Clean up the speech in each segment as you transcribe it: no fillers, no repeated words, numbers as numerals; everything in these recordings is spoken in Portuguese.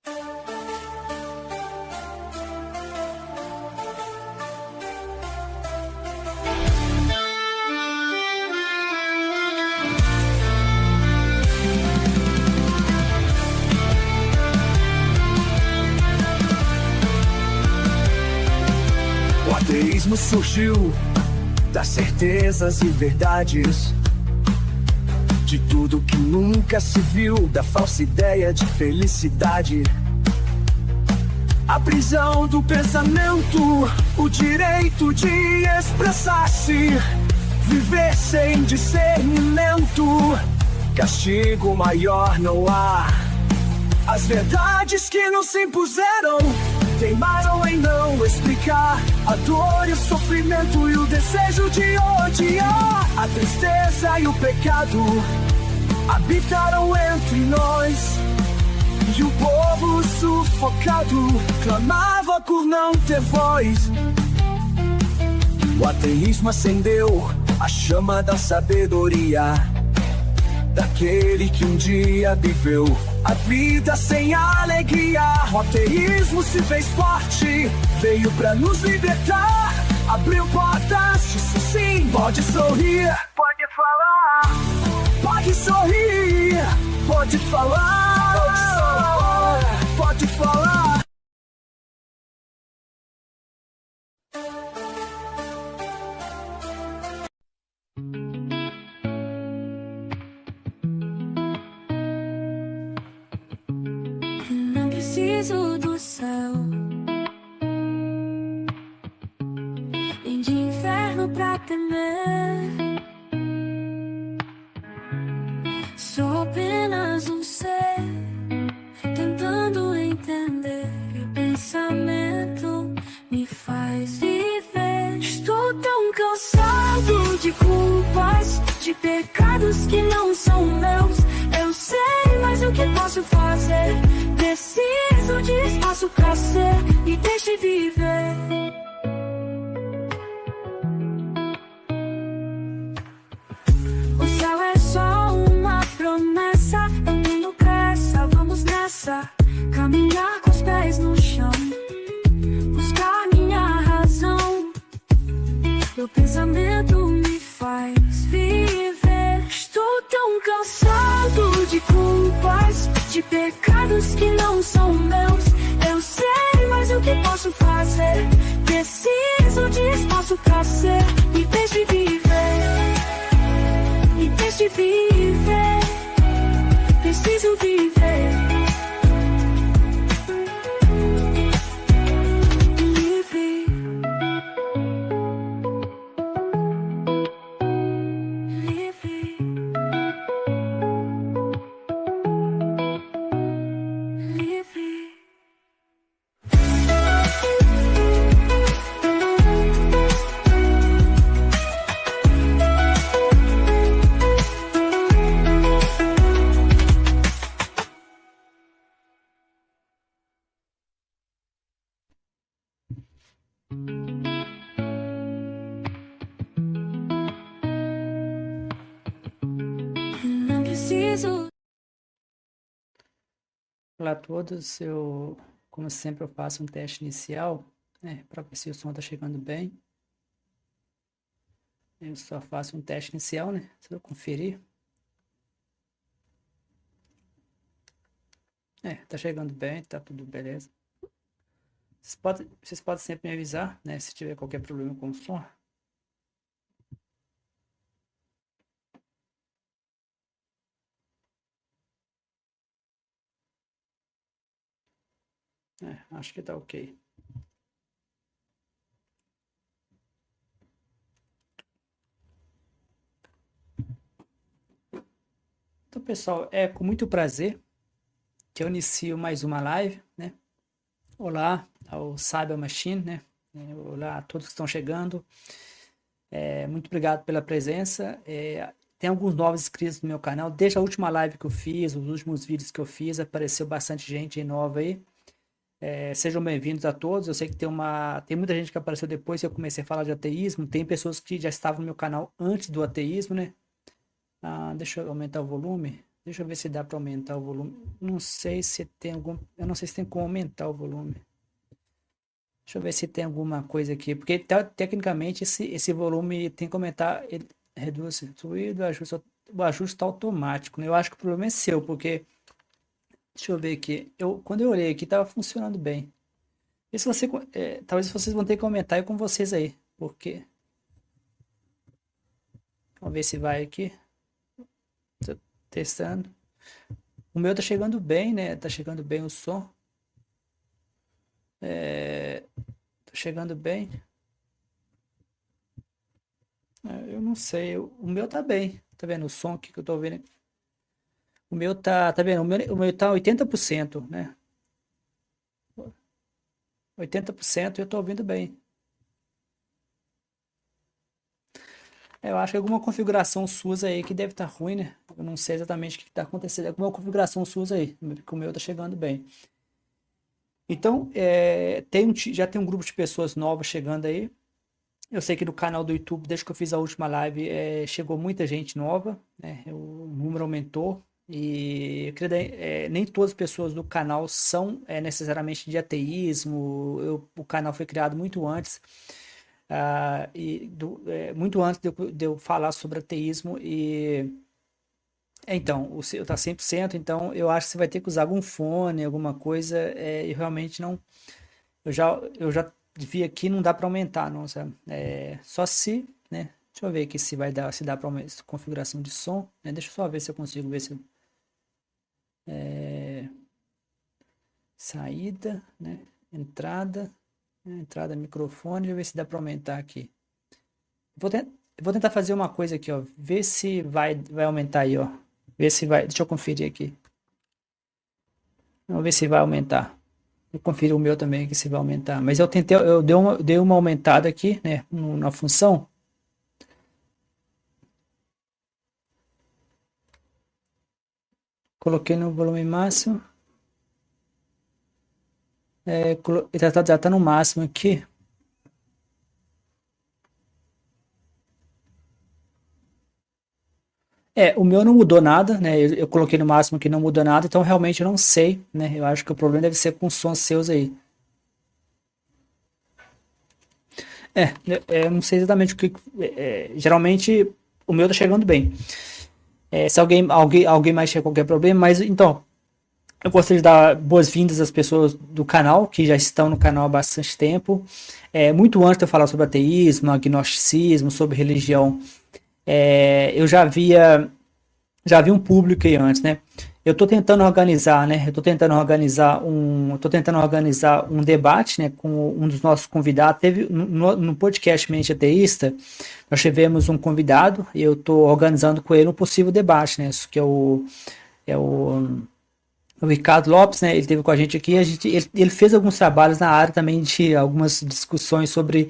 O ateísmo surgiu das certezas e verdades de tudo que nunca se viu, da falsa ideia de felicidade. A prisão do pensamento, o direito de expressar-se, viver sem discernimento, castigo maior não há. As verdades que nos impuseram teimaram em não explicar a dor e o sofrimento e o desejo de odiar. A tristeza e o pecado habitaram entre nós, e o povo sufocado clamava por não ter voz. O ateísmo acendeu a chama da sabedoria daquele que um dia viveu a vida sem alegria. O ateísmo se fez forte, veio pra nos libertar, abriu portas, disse sim, pode sorrir, pode falar, pode sorrir, pode falar, pode falar. Não preciso do céu, nem de inferno pra temer. Sou apenas um ser tentando entender. E o pensamento me faz viver. Estou tão cansado de culpas, de pecados que não são meus. Eu sei, mas o que posso fazer? Preciso de espaço pra ser, me deixe viver. O céu é só uma promessa, eu tenho pressa, vamos nessa. Caminhar com os pés no chão, buscar minha razão. Meu pensamento me faz viver. Estou tão cansado de culpas, de pecados que não são meus. Eu sei, mas o que posso fazer? Preciso de espaço pra ser, me deixe viver. Me deixe viver. Preciso viver. Livre. Livre. Livre. Não preciso. Olá a todos, como sempre, eu faço um teste inicial, né, para ver se o som está chegando bem. Eu só faço um teste inicial, né, se eu conferir. Tá chegando bem, tá tudo beleza. Vocês podem sempre me avisar, né, se tiver qualquer problema com o som. Acho que tá ok. Então, pessoal, é com muito prazer que eu inicio mais uma live, né? Olá ao Cyber Machine, né? Olá a todos que estão chegando. Muito obrigado pela presença. Tem alguns novos inscritos no meu canal. Desde a última live que eu fiz, os últimos vídeos que eu fiz, apareceu bastante gente nova aí. Sejam bem-vindos a todos. Eu sei que tem muita gente que apareceu depois que eu comecei a falar de ateísmo. Tem pessoas que já estavam no meu canal antes do ateísmo, né? Deixa eu aumentar o volume. Deixa eu ver se dá para aumentar o volume. Não sei se tem algum. Eu não sei se tem como aumentar o volume. Deixa eu ver se tem alguma coisa aqui. Porque tecnicamente esse volume tem que aumentar. Ele reduz o ruído, o ajuste está automático, né? Eu acho que o problema é seu, porque. Deixa eu ver aqui. Quando eu olhei aqui, estava funcionando bem. E se você, talvez vocês vão ter que aumentar com vocês aí. Porque. Vamos ver se vai aqui. Tô testando. O meu tá chegando bem, né? Tá chegando bem o som. Tá chegando bem. Eu não sei. O meu tá bem. Tá vendo o som aqui que eu tô ouvindo? O meu tá vendo? O meu tá 80%, né? 80% e eu tô ouvindo bem. Eu acho que alguma configuração SUS aí que deve estar ruim, né? Eu não sei exatamente o que está acontecendo. Alguma configuração SUS aí, porque o meu tá chegando bem. Então, já tem um grupo de pessoas novas chegando aí. Eu sei que no canal do YouTube, desde que eu fiz a última live, chegou muita gente nova, né? O número aumentou. E eu queria, nem todas as pessoas do canal são necessariamente de ateísmo. O canal foi criado muito antes. Muito antes de eu falar sobre ateísmo então, o seu tá 100%, então eu acho que você vai ter que usar algum fone, alguma coisa, e realmente não, eu já vi aqui, não dá para aumentar, não, sabe? Só se, né, deixa eu ver aqui se dá para aumentar configuração de som, né? Deixa eu só ver se eu consigo ver se saída, né, entrada microfone, deixa eu ver se dá para aumentar aqui. Vou tentar fazer uma coisa aqui, ó. Ver se vai aumentar aí, ó. Ver se vai. Deixa eu conferir aqui. Vamos ver se vai aumentar. Eu confiro o meu também aqui se vai aumentar. Mas eu dei uma aumentada aqui, né? Na função. Coloquei no volume máximo. Já tá no máximo aqui. O meu não mudou nada, né? Eu coloquei no máximo que não mudou nada, então realmente eu não sei, né? Eu acho que o problema deve ser com os sons seus aí. Eu não sei exatamente o que. Geralmente o meu tá chegando bem. Se alguém mais tiver qualquer problema, mas então. Eu gostaria de dar boas-vindas às pessoas do canal, que já estão no canal há bastante tempo. Muito antes de eu falar sobre ateísmo, agnosticismo, sobre religião, eu já vi um público aí antes, né? Eu estou tentando organizar, né? Tô tentando organizar um debate, né, com um dos nossos convidados. Teve no podcast Mente Ateísta, nós tivemos um convidado e eu estou organizando com ele um possível debate, né? Isso que é o Ricardo Lopes, né? Ele esteve com a gente aqui. Ele fez alguns trabalhos na área também de algumas discussões sobre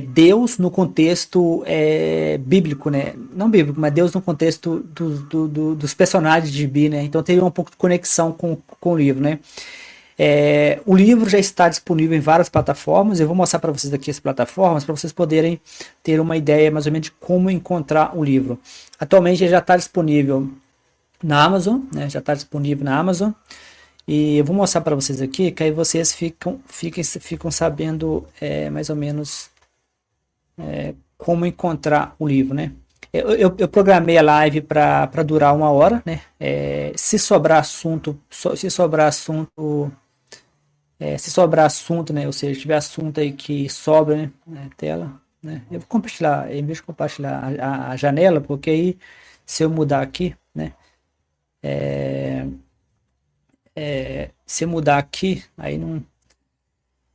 Deus no contexto bíblico, né? Não bíblico, mas Deus no contexto dos personagens de Gibi, né? Então teve um pouco de conexão com o livro, né? O livro já está disponível em várias plataformas. Eu vou mostrar para vocês aqui as plataformas para vocês poderem ter uma ideia mais ou menos de como encontrar o livro. Atualmente ele já está disponível na Amazon, né? Já está disponível na Amazon. E eu vou mostrar para vocês aqui, que aí vocês ficam sabendo mais ou menos como encontrar o livro, né? Eu programei a live para durar 1 hora, né? Se sobrar assunto, né? Ou seja, se tiver assunto aí que sobra, né? Na tela, né? Eu vou compartilhar, em vez de compartilhar a janela, porque aí se eu mudar aqui, né? Se mudar aqui, aí não.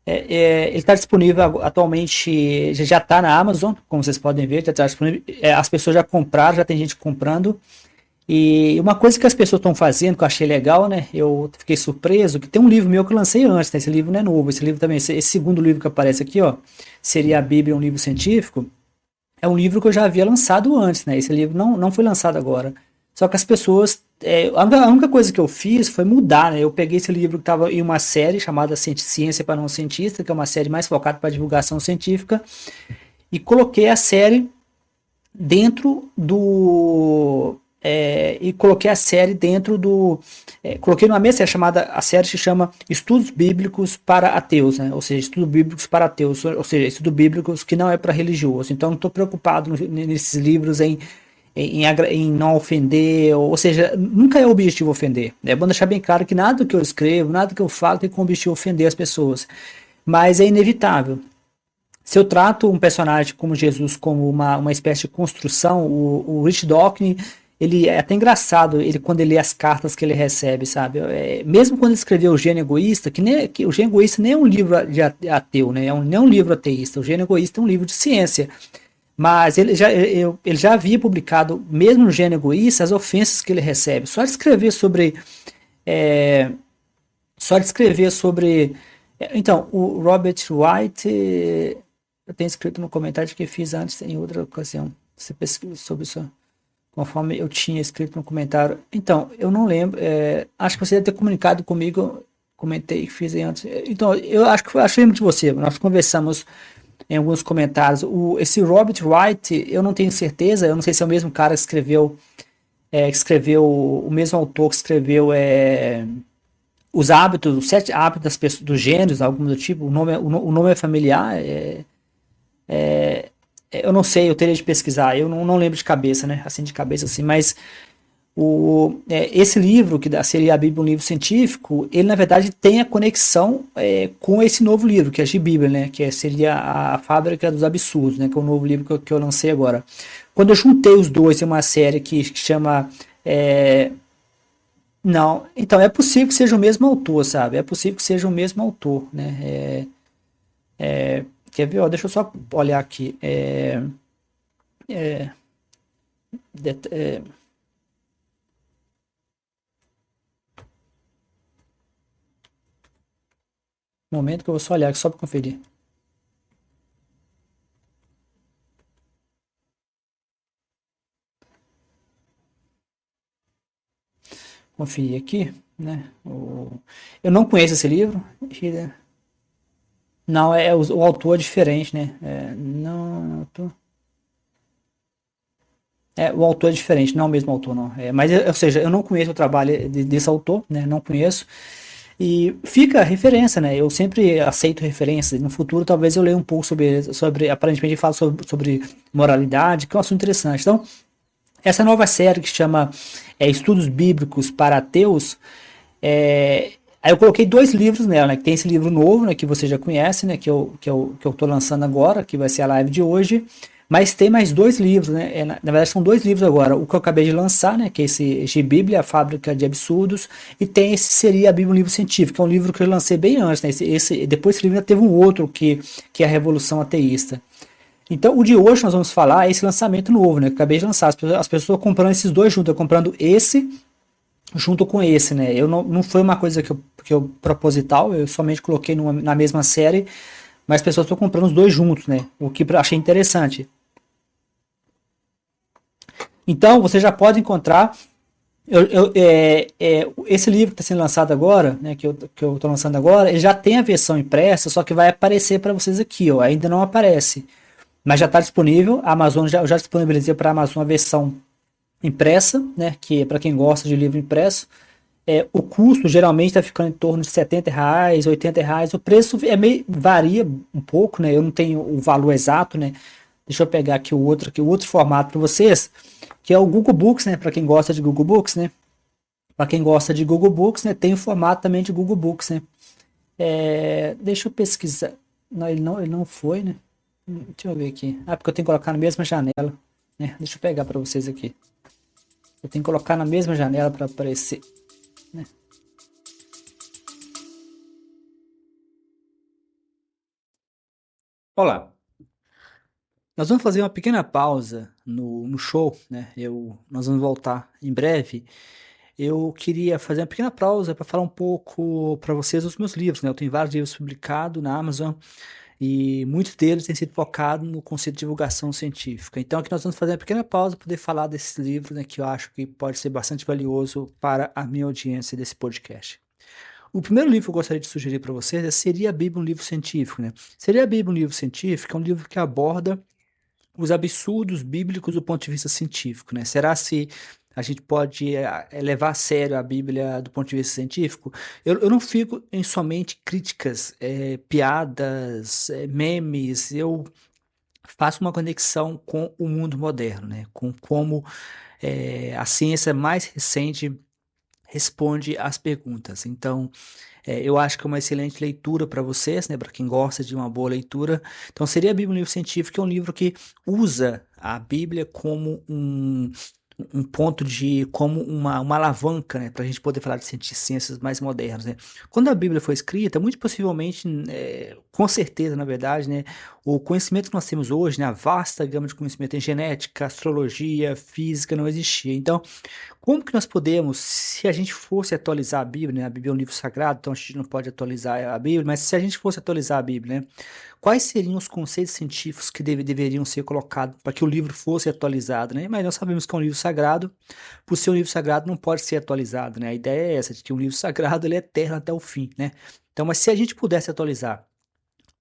Ele está disponível atualmente, já está na Amazon, como vocês podem ver, já está disponível. As pessoas já compraram, já tem gente comprando. E uma coisa que as pessoas estão fazendo, que eu achei legal, né? Eu fiquei surpreso, que tem um livro meu que eu lancei antes, né? Esse livro não é novo, esse livro também, esse segundo livro que aparece aqui, ó, seria a Bíblia, um livro científico. É um livro que eu já havia lançado antes, né? Esse livro não foi lançado agora. Só que as pessoas. A única coisa que eu fiz foi mudar, né? Eu peguei esse livro que estava em uma série chamada Ciência para Não Cientista, que é uma série mais focada para divulgação científica, e coloquei a série dentro do e coloquei a série dentro do. Coloquei numa mesa chamada. A série se chama Estudos Bíblicos para Ateus, né? Ou seja, Estudos Bíblicos para Ateus, ou seja, Estudos Bíblicos que não é para religioso. Então, não estou preocupado nesses livros em não ofender, ou seja, nunca é o objetivo ofender. É bom deixar bem claro que nada que eu escrevo, nada que eu falo tem como objetivo ofender as pessoas. Mas é inevitável. Se eu trato um personagem como Jesus como uma espécie de construção, o Rich Dawkins, ele é até engraçado quando ele lê as cartas que ele recebe, sabe? Mesmo quando ele escreveu O Gênio Egoísta, que o Gênio Egoísta nem é um livro de ateu, né? Nem é um livro ateísta. O Gênio Egoísta é um livro de ciência. Mas ele já havia publicado, mesmo no Gênio Egoísta, as ofensas que ele recebe. Só de escrever sobre. Então, o Robert White, eu tenho escrito no comentário que fiz antes em outra ocasião. Você pesquisa sobre isso, conforme eu tinha escrito no comentário. Então, eu não lembro. Acho que você deve ter comunicado comigo. Comentei que fiz antes. Então, eu acho que lembro de você. Nós conversamos em alguns comentários. Esse Robert White, eu não tenho certeza. Eu não sei se é o mesmo cara que escreveu, o mesmo autor que escreveu os hábitos, os 7 hábitos das pessoas, dos gênios, algum do tipo. O nome é familiar. Eu não sei, eu teria de pesquisar. Eu não lembro de cabeça, né? Assim, de cabeça, assim. Mas esse livro, que seria a Bíblia, um livro científico, ele, na verdade, tem a conexão com esse novo livro, que é a Bíblia, né? Que seria a Fábrica dos Absurdos, né? Que é o novo livro que eu lancei agora. Quando eu juntei os dois em uma série que chama... Não, então é possível que seja o mesmo autor, sabe? É possível que seja o mesmo autor, né? Quer ver? Ó, deixa eu só olhar aqui. Momento que eu vou só olhar aqui só para conferir. Conferir aqui, né? Eu não conheço esse livro. Não, o autor é diferente, né? O autor é diferente, não é o mesmo autor, não. Mas, ou seja, eu não conheço o trabalho desse autor, né? Não conheço. E fica a referência, né? Eu sempre aceito referências. No futuro, talvez eu leia um pouco sobre aparentemente, ele fala sobre moralidade, que é um assunto interessante. Então, essa nova série que se chama Estudos Bíblicos para Ateus, aí eu coloquei 2 livros nela, né? Que tem esse livro novo, né? Que você já conhece, né? Que eu tô lançando agora, que vai ser a live de hoje. Mas tem mais 2 livros, né? Na verdade, são 2 livros agora. O que eu acabei de lançar, né? Que é esse Bíblia, a Fábrica de Absurdos. E tem esse seria a Bíblia, um livro científico, que é um livro que eu lancei bem antes, né? Depois desse livro ainda teve um outro, que é a Revolução Ateísta. Então, o de hoje nós vamos falar é esse lançamento novo, né? Que eu acabei de lançar. As pessoas comprando esses 2 juntos, eu comprando esse junto com esse, né? Não foi uma coisa que eu proposital, eu somente coloquei na mesma série, mas as pessoas estão comprando os 2 juntos, né? O que eu achei interessante. Então, você já pode encontrar esse livro que está sendo lançado agora, né, que eu estou lançando agora, ele já tem a versão impressa, só que vai aparecer para vocês aqui, ó, ainda não aparece, mas já está disponível. A Amazon eu já disponibilizei para a Amazon a versão impressa, né, que é para quem gosta de livro impresso. O custo geralmente está ficando em torno de R$70, R$80. O preço varia um pouco, né? Eu não tenho o valor exato, né? Deixa eu pegar aqui o outro formato para vocês, que é o Google Books, né? Para quem gosta de Google Books, né? Para quem gosta de Google Books, né? Tem o formato também de Google Books, né? Deixa eu pesquisar. Não, ele não foi, né? Deixa eu ver aqui. Porque eu tenho que colocar na mesma janela, né? Deixa eu pegar para vocês aqui. Eu tenho que colocar na mesma janela para aparecer, né? Olá. Nós vamos fazer uma pequena pausa no show, né? Nós vamos voltar em breve. Eu queria fazer uma pequena pausa para falar um pouco para vocês dos meus livros, né? Eu tenho vários livros publicados na Amazon e muitos deles têm sido focados no conceito de divulgação científica. Então aqui nós vamos fazer uma pequena pausa para poder falar desses livros, né? Que eu acho que pode ser bastante valioso para a minha audiência desse podcast. O primeiro livro que eu gostaria de sugerir para vocês Seria a Bíblia um livro científico, né? Seria a Bíblia um livro científico é um livro que aborda os absurdos bíblicos do ponto de vista científico, né? Será se a gente pode levar a sério a Bíblia do ponto de vista científico, eu não fico em somente críticas, piadas, memes, eu faço uma conexão com o mundo moderno, né? Com como a ciência mais recente responde às perguntas. Então, eu acho que é uma excelente leitura para vocês, né? Para quem gosta de uma boa leitura. Então, seria a Bíblia um livro científico, que é um livro que usa a Bíblia como um ponto de, como uma alavanca, né, para a gente poder falar de ciências mais modernas, né. Quando a Bíblia foi escrita, muito possivelmente, com certeza, na verdade, né, o conhecimento que nós temos hoje, né, a vasta gama de conhecimento em genética, astrologia, física, não existia. Então, como que nós podemos, se a gente fosse atualizar a Bíblia, né, a Bíblia é um livro sagrado, então a gente não pode atualizar a Bíblia, mas se a gente fosse atualizar a Bíblia, né, quais seriam os conceitos científicos que deveriam ser colocados para que o livro fosse atualizado, né? Mas nós sabemos que é um livro sagrado, por ser um livro sagrado não pode ser atualizado, né? A ideia é essa, de que um livro sagrado ele é eterno até o fim, né? Então, mas se a gente pudesse atualizar,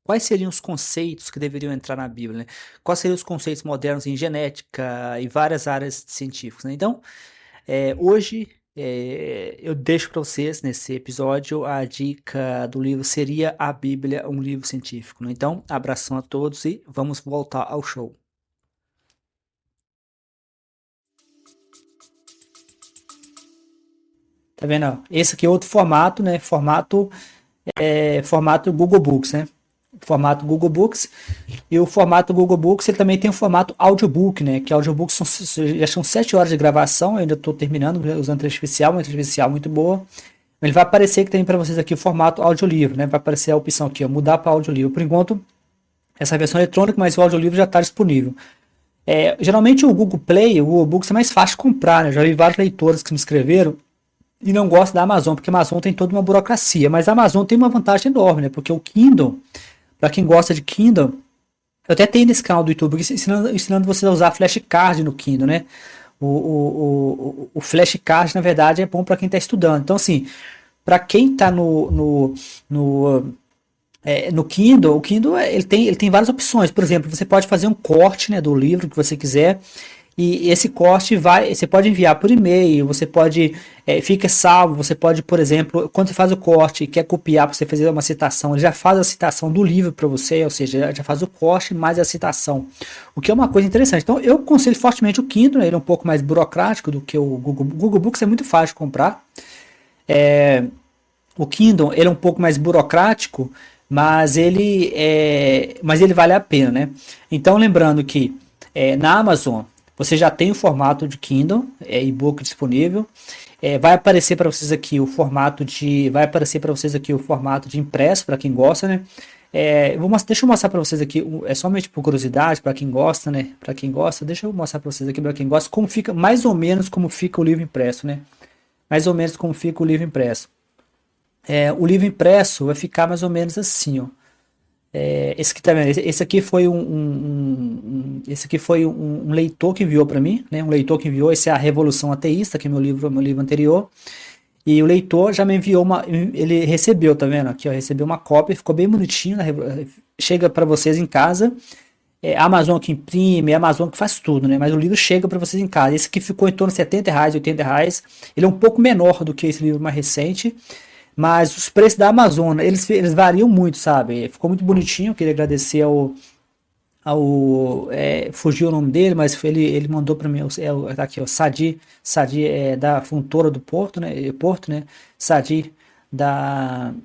quais seriam os conceitos que deveriam entrar na Bíblia, né? Quais seriam os conceitos modernos em genética e várias áreas científicas, né? Então, hoje eu deixo para vocês nesse episódio a dica do livro seria A Bíblia, um livro científico, né? Então, abração a todos e vamos voltar ao show. Tá vendo? Ó? Esse aqui é outro formato, né? Formato Google Books, né? Formato Google Books. E o formato Google Books ele também tem o formato audiobook, né? Que audiobook já são 7 horas de gravação. Eu ainda estou terminando usando inteligência artificial, uma inteligência artificial muito boa. Ele vai aparecer que tem para vocês aqui o formato audiolivro, né? Vai aparecer a opção aqui, ó, mudar para audiolivro. Por enquanto, essa versão eletrônica, mas o audiolivro já está disponível. Geralmente o Google Play, o Google Books é mais fácil de comprar, né? Já vi vários leitores que me escreveram e não gostam da Amazon, porque a Amazon tem toda uma burocracia. Mas a Amazon tem uma vantagem enorme, né? Porque o Kindle, para quem gosta de Kindle, eu até tenho nesse canal do YouTube ensinando você a usar flashcard no Kindle, né? O flashcard, na verdade, é bom para quem está estudando. Então, assim, para quem está no Kindle, o Kindle ele tem várias opções. Por exemplo, você pode fazer um corte, né, do livro que você quiser. E esse corte você pode enviar por e-mail, você pode, fica salvo, você pode, por exemplo, quando você faz o corte e quer copiar para você fazer uma citação, ele já faz a citação do livro para você, ou seja, já faz o corte mais a citação, o que é uma coisa interessante. Então eu aconselho fortemente o Kindle, né? Ele é um pouco mais burocrático do que o Google Books, é muito fácil de comprar. O Kindle ele é um pouco mais burocrático, mas ele vale a pena, né? Então lembrando que na Amazon você já tem o formato de Kindle, e-book disponível. Vai aparecer para vocês aqui o formato de impresso para quem gosta, né? Deixa eu mostrar para vocês aqui, somente por curiosidade para quem gosta, né? Para quem gosta, deixa eu mostrar para vocês aqui para quem gosta como fica mais ou menos como fica o livro impresso, né? Mais ou menos como fica o livro impresso. O livro impresso vai ficar mais ou menos assim, ó. Esse aqui tá vendo? Esse aqui foi um leitor que enviou para mim, né? Um leitor que enviou. Esse é a Revolução Ateísta, que é meu livro anterior. E o leitor já me enviou ele recebeu, tá vendo? Aqui, ó, recebeu uma cópia, ficou bem bonitinho, né? Chega para vocês em casa. A Amazon que imprime, a Amazon que faz tudo, né? Mas o livro chega para vocês em casa. Esse aqui ficou em torno de R$70, R$80. Ele é um pouco menor do que esse livro mais recente. Mas os preços da Amazon, eles variam muito, sabe? Ficou muito bonitinho, eu queria agradecer fugiu o nome dele, mas ele mandou para mim, tá aqui, ó, Sadi da Fontoura do Porto, né? Sadi da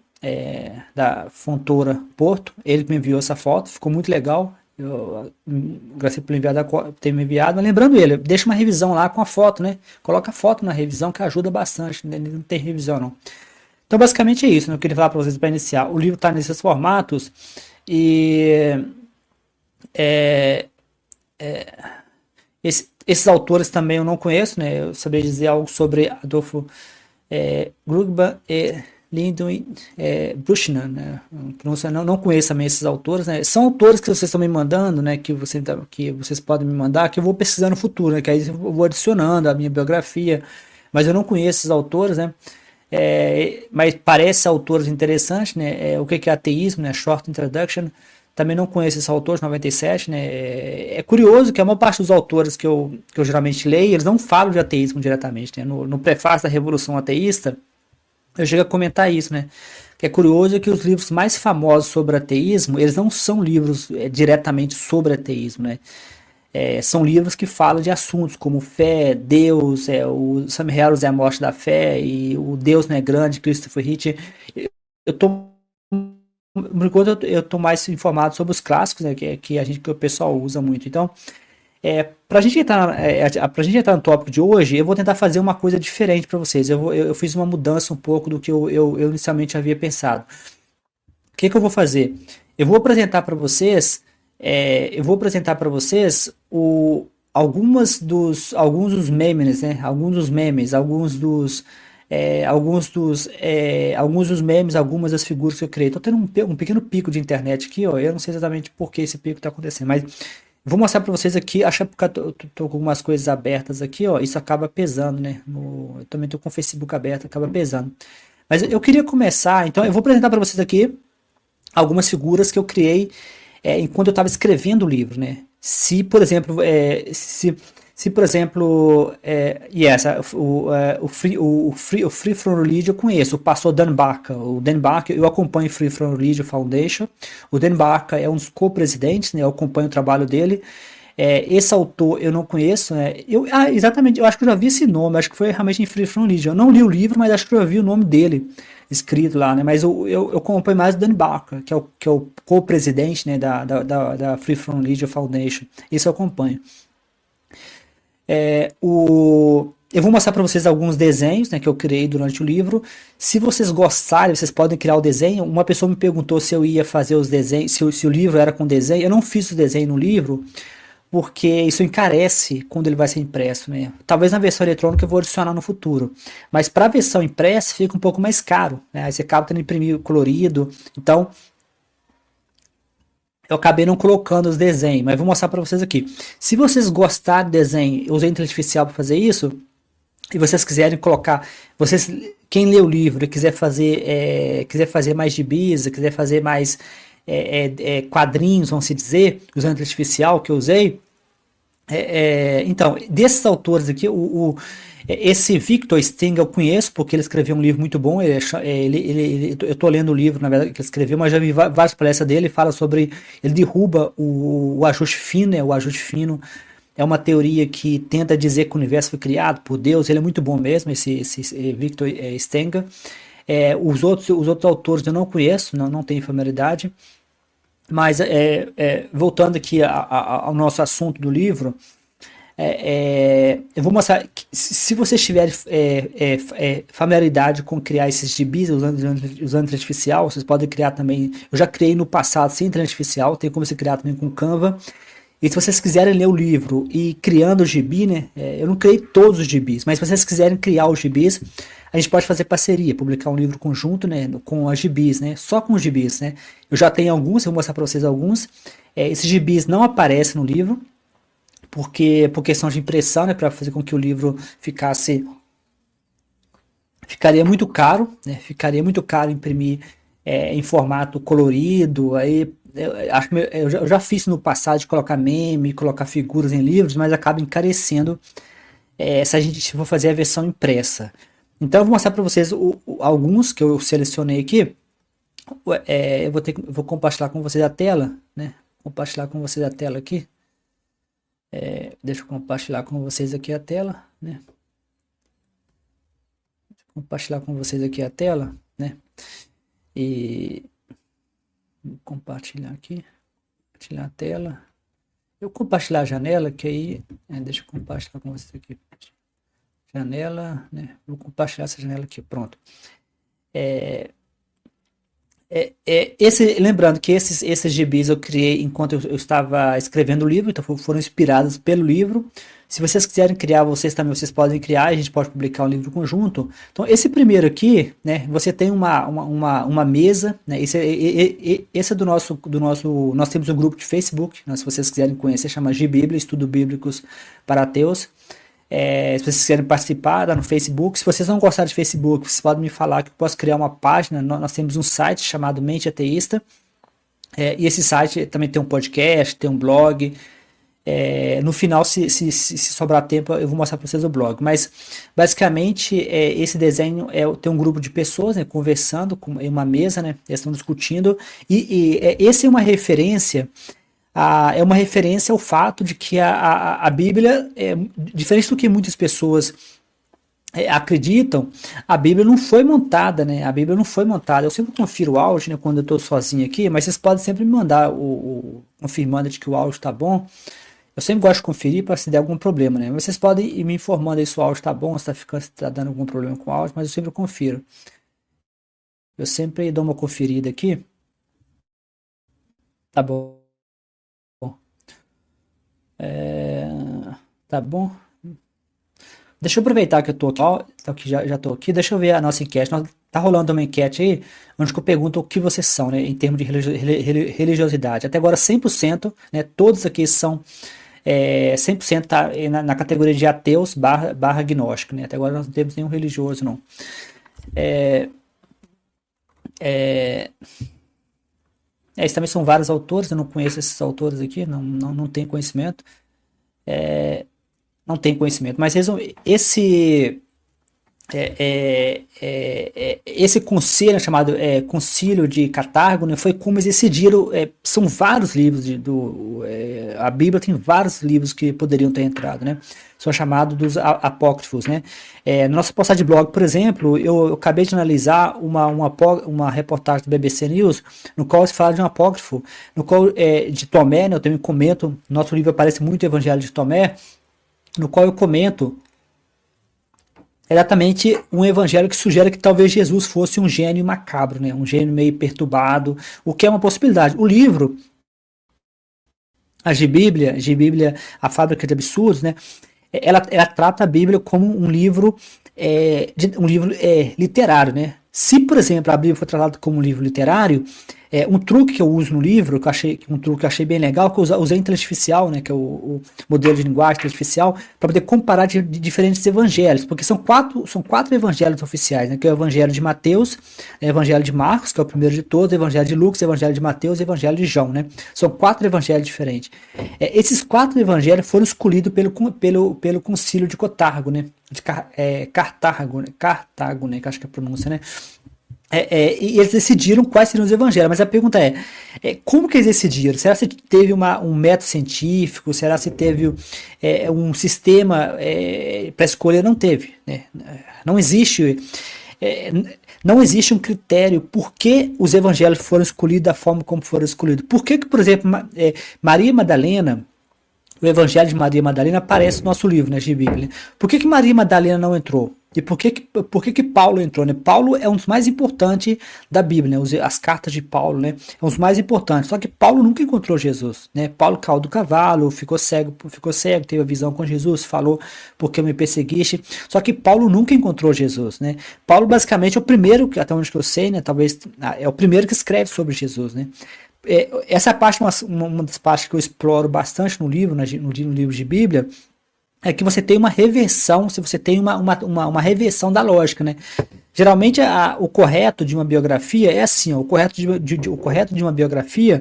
Fontoura Porto, ele me enviou essa foto, ficou muito legal. Eu agradeci por ter me enviado, mas lembrando ele, deixa uma revisão lá com a foto, né? Coloca a foto na revisão que ajuda bastante, né? Não tem revisão não. Então, basicamente é isso, né? Eu queria falar para vocês para iniciar. O livro está nesses formatos e esses autores também eu não conheço, né? Eu sabia dizer algo sobre Adolfo Grugman e Lyndon Buchanan, né? Não conheço também esses autores, né? São autores que vocês estão me mandando, né? Que vocês podem me mandar, que eu vou pesquisar no futuro, né? Que aí eu vou adicionando a minha biografia, mas eu não conheço esses autores, né? Mas parece autores interessantes, né? O que é ateísmo, né? Short Introduction. Também não conheço esse autor de 97, né? É curioso que a maior parte dos autores que eu geralmente leio, eles não falam de ateísmo diretamente, né? No prefácio da Revolução Ateísta, eu chego a comentar isso, né? Que é curioso que os livros mais famosos sobre ateísmo, eles não são livros diretamente sobre ateísmo, né? São livros que falam de assuntos como fé, Deus, o Sam Harris é a morte da fé, e o Deus não é grande, Christopher Hitchens. Eu tô, por enquanto eu tô mais informado sobre os clássicos, né, que o pessoal usa muito. Então, pra gente entrar no tópico de hoje, eu vou tentar fazer uma coisa diferente para vocês. Eu fiz uma mudança um pouco do que eu inicialmente havia pensado. O que eu vou fazer? Eu vou apresentar para vocês, alguns dos memes, né? Alguns dos memes, algumas das figuras que eu criei. Tô tendo um pequeno pico de internet aqui, ó. Eu não sei exatamente por que esse pico tá acontecendo, mas vou mostrar para vocês aqui. Acho que eu tô com algumas coisas abertas aqui, ó. Isso acaba pesando, né? Eu também tô com o Facebook aberto, acaba pesando. Mas eu queria começar, então eu vou apresentar para vocês aqui algumas figuras que eu criei enquanto eu estava escrevendo o livro, né? Se, por exemplo, o Free From Religion eu conheço, o pastor Dan Barker. O Dan Barker, eu acompanho o Free From Religion Foundation. O Dan Barker é um dos co-presidentes, né? Eu acompanho o trabalho dele. Esse autor eu não conheço, né? Exatamente, eu acho que eu já vi esse nome, acho que foi realmente em Free From Religion. Eu não li o livro, mas acho que eu já vi o nome dele escrito lá, né? Mas eu acompanho mais o Dan Barker, que é o co-presidente, né, da Free From Religion Foundation. Esse eu acompanho. Eu vou mostrar para vocês alguns desenhos, né, que eu criei durante o livro. Se vocês gostarem, vocês podem criar o desenho. Uma pessoa me perguntou se eu ia fazer os desenhos, se o livro era com desenho. Eu não fiz o desenho no livro, porque isso encarece quando ele vai ser impresso, né? Talvez na versão eletrônica eu vou adicionar no futuro, mas para a versão impressa fica um pouco mais caro, né? Aí você acaba tendo que imprimir colorido, então eu acabei não colocando os desenhos, mas vou mostrar para vocês aqui. Se vocês gostarem do desenho, eu usei inteligência artificial para fazer isso, e vocês quiserem colocar, quem lê o livro e quiser fazer mais gibis, quiser fazer mais quadrinhos, vamos dizer, usando inteligência artificial que eu usei. Então, desses autores aqui, esse Victor Stenger eu conheço, porque ele escreveu um livro muito bom. Eu estou lendo o livro, na verdade, que ele escreveu, mas já vi várias palestras dele. Ele fala sobre, ele derruba o ajuste fino, O ajuste fino é uma teoria que tenta dizer que o universo foi criado por Deus. Ele é muito bom mesmo, esse Victor Stenger. Os outros autores eu não conheço, não tenho familiaridade. Mas, voltando aqui ao nosso assunto do livro, eu vou mostrar que, se vocês tiverem familiaridade com criar esses gibis usando inteligência artificial, vocês podem criar também. Eu já criei no passado sem inteligência artificial, tem como você criar também com Canva. E se vocês quiserem ler o livro e criando o gibi, né? Eu não criei todos os gibis, mas se vocês quiserem criar os gibis, a gente pode fazer parceria, publicar um livro conjunto, né? Com as gibis, né? Só com os gibis, né? Eu já tenho alguns, eu vou mostrar para vocês alguns. Esses gibis não aparecem no livro, porque por questão de impressão, né? Para fazer com que o livro ficaria muito caro, né? Ficaria muito caro imprimir em formato colorido. Aí eu já fiz no passado de colocar meme, colocar figuras em livros, mas acaba encarecendo se a gente for fazer a versão impressa. Então eu vou mostrar para vocês alguns que eu selecionei aqui. Eu vou compartilhar com vocês a tela, né? Compartilhar com vocês a tela aqui. Deixa eu compartilhar com vocês aqui a tela, né? Compartilhar com vocês aqui a tela, né? E vou compartilhar aqui, compartilhar a tela. Eu compartilhar a janela, que aí, deixa eu compartilhar com vocês aqui. Janela, né? Vou compartilhar essa janela aqui, pronto. Lembrando que esses gibis eu criei enquanto eu estava escrevendo o livro, então foram inspirados pelo livro. Se vocês quiserem criar, vocês podem criar, a gente pode publicar um livro conjunto. Então, esse primeiro aqui, né, você tem uma mesa, né, esse é do nosso, nós temos um grupo de Facebook, né, se vocês quiserem conhecer, chama Gibíblia, Estudo Bíblicos para Ateus. Se vocês quiserem participar, lá no Facebook. Se vocês não gostarem de Facebook, vocês podem me falar que eu posso criar uma página. Nós temos um site chamado Mente Ateísta. E esse site também tem um podcast, tem um blog. No final, se sobrar tempo, eu vou mostrar para vocês o blog. Mas, basicamente, esse desenho tem um grupo de pessoas, né, conversando em uma mesa, né, eles estão discutindo. Esse é uma referência, ao fato de que a Bíblia, diferente do que muitas pessoas acreditam, a Bíblia não foi montada, né? A Bíblia não foi montada. Eu sempre confiro o áudio, né, quando eu estou sozinho aqui, mas vocês podem sempre me mandar confirmando de que o áudio está bom. Eu sempre gosto de conferir para se der algum problema, né? Vocês podem ir me informando aí se o áudio está bom, se está dando algum problema com o áudio, mas eu sempre confiro. Eu sempre dou uma conferida aqui. Tá bom. Tá bom. Deixa eu aproveitar que eu tô aqui, já tô aqui. Deixa eu ver a nossa enquete. Tá rolando uma enquete aí, onde eu pergunto o que vocês são, né, em termos de religiosidade. Até agora 100%, né, todos aqui são 100% tá na categoria de ateus barra agnóstico, né? Até agora nós não temos nenhum religioso, não. Esses também são vários autores, eu não conheço esses autores aqui, não tenho conhecimento. Não tenho conhecimento, mas esse concílio chamado Concílio de Cartago, né, foi como eles decidiram. São vários livros a Bíblia tem vários livros que poderiam ter entrado, né? São chamados dos apócrifos, né? Na nossa postagem de blog, por exemplo, eu acabei de analisar uma reportagem do BBC News, no qual se fala de um apócrifo, no qual de Tomé, né? Eu também comento. No nosso livro aparece muito o Evangelho de Tomé, no qual eu comento exatamente um evangelho que sugere que talvez Jesus fosse um gênio macabro, né? Um gênio meio perturbado, o que é uma possibilidade. O livro, a Bíblia, A Fábrica de Absurdos, né? Ela trata a Bíblia como um livro, literário, né? Se, por exemplo, a Bíblia for tratada como um livro literário, um truque que eu uso no livro, um truque que eu achei bem legal, que eu usei inteligência artificial, né, que é o modelo de linguagem artificial, para poder comparar de diferentes evangelhos, porque são quatro evangelhos oficiais, né, que é o Evangelho de Mateus, o Evangelho de Marcos, que é o primeiro de todos, o Evangelho de Lucas, o Evangelho de Mateus e o Evangelho de João, né? São 4 evangelhos diferentes. Esses 4 evangelhos foram escolhidos pelo concílio de Cartago, né? Cartago, né? Que acho que é a pronúncia, né? E eles decidiram quais seriam os evangelhos, mas a pergunta como que eles decidiram? Será que teve um método científico? Será que teve um sistema para escolher? Não teve, né? Não existe um critério por que os evangelhos foram escolhidos da forma como foram escolhidos. Por que, por exemplo, Maria Madalena, o Evangelho de Maria Madalena aparece no nosso livro, né, de Bíblia? Por que Maria Madalena não entrou? E por que Paulo entrou, né? Paulo é um dos mais importantes da Bíblia, né? As cartas de Paulo, né? É um dos mais importantes. Só que Paulo nunca encontrou Jesus, né? Paulo caiu do cavalo, ficou cego, teve a visão com Jesus, falou porque me perseguiste. Só que Paulo nunca encontrou Jesus, né? Paulo basicamente é o primeiro, até onde eu sei, né? Talvez é o primeiro que escreve sobre Jesus, né? Essa parte é uma das partes que eu exploro bastante no livro, no livro de Bíblia, é que você tem uma reversão, se você tem uma reversão da lógica, né? Geralmente o correto de uma biografia é assim, ó, o correto de uma biografia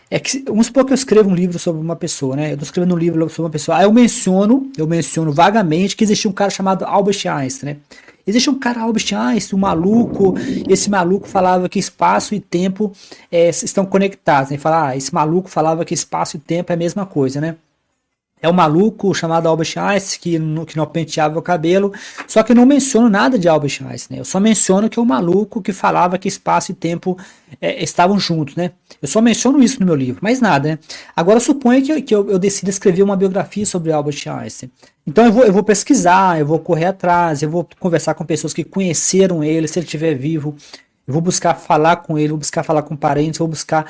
é que, vamos supor que eu escrevo um livro sobre uma pessoa, né? Eu estou escrevendo um livro sobre uma pessoa, aí eu menciono vagamente que existia um cara chamado Albert Einstein, né? Existe um cara, Albert Einstein, um maluco, e esse maluco falava que espaço e tempo estão conectados, né? Esse maluco falava que espaço e tempo é a mesma coisa, né? É um maluco chamado Albert Einstein que não penteava o cabelo, só que eu não menciono nada de Albert Einstein, né? Eu só menciono que é um maluco que falava que espaço e tempo estavam juntos, né? Eu só menciono isso no meu livro, mais nada, né? Agora suponha que eu decida escrever uma biografia sobre Albert Einstein. Então eu vou pesquisar, eu vou correr atrás, eu vou conversar com pessoas que conheceram ele, se ele estiver vivo, eu vou buscar falar com ele, vou buscar falar com parentes, vou buscar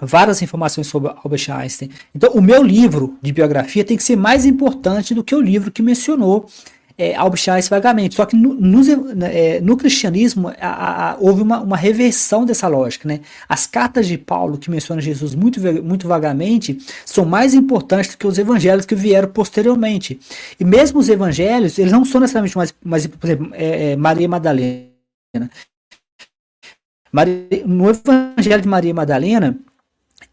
várias informações sobre Albert Einstein. Então, o meu livro de biografia tem que ser mais importante do que o livro que mencionou Albert Einstein vagamente. Só que no cristianismo houve uma reversão dessa lógica, né? As cartas de Paulo, que mencionam Jesus muito vagamente, são mais importantes do que os evangelhos que vieram posteriormente. E mesmo os evangelhos, eles não são necessariamente mais por exemplo, Maria Madalena. No Evangelho de Maria Madalena,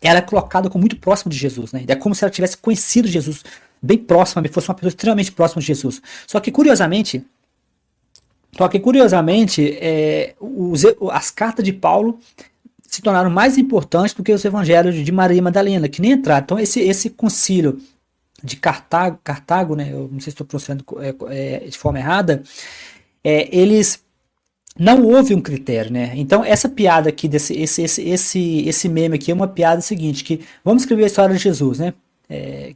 ela é colocada como muito próxima de Jesus, né? É como se ela tivesse conhecido Jesus bem próxima, fosse uma pessoa extremamente próxima de Jesus. Só que curiosamente, as cartas de Paulo se tornaram mais importantes do que os evangelhos de Maria Madalena, que nem entraram. Então esse concílio de Cartago, né? Eu não sei se estou pronunciando de forma errada. Eles não houve um critério, né? Então essa piada aqui esse meme aqui é uma piada seguinte, que vamos escrever a história de Jesus, né?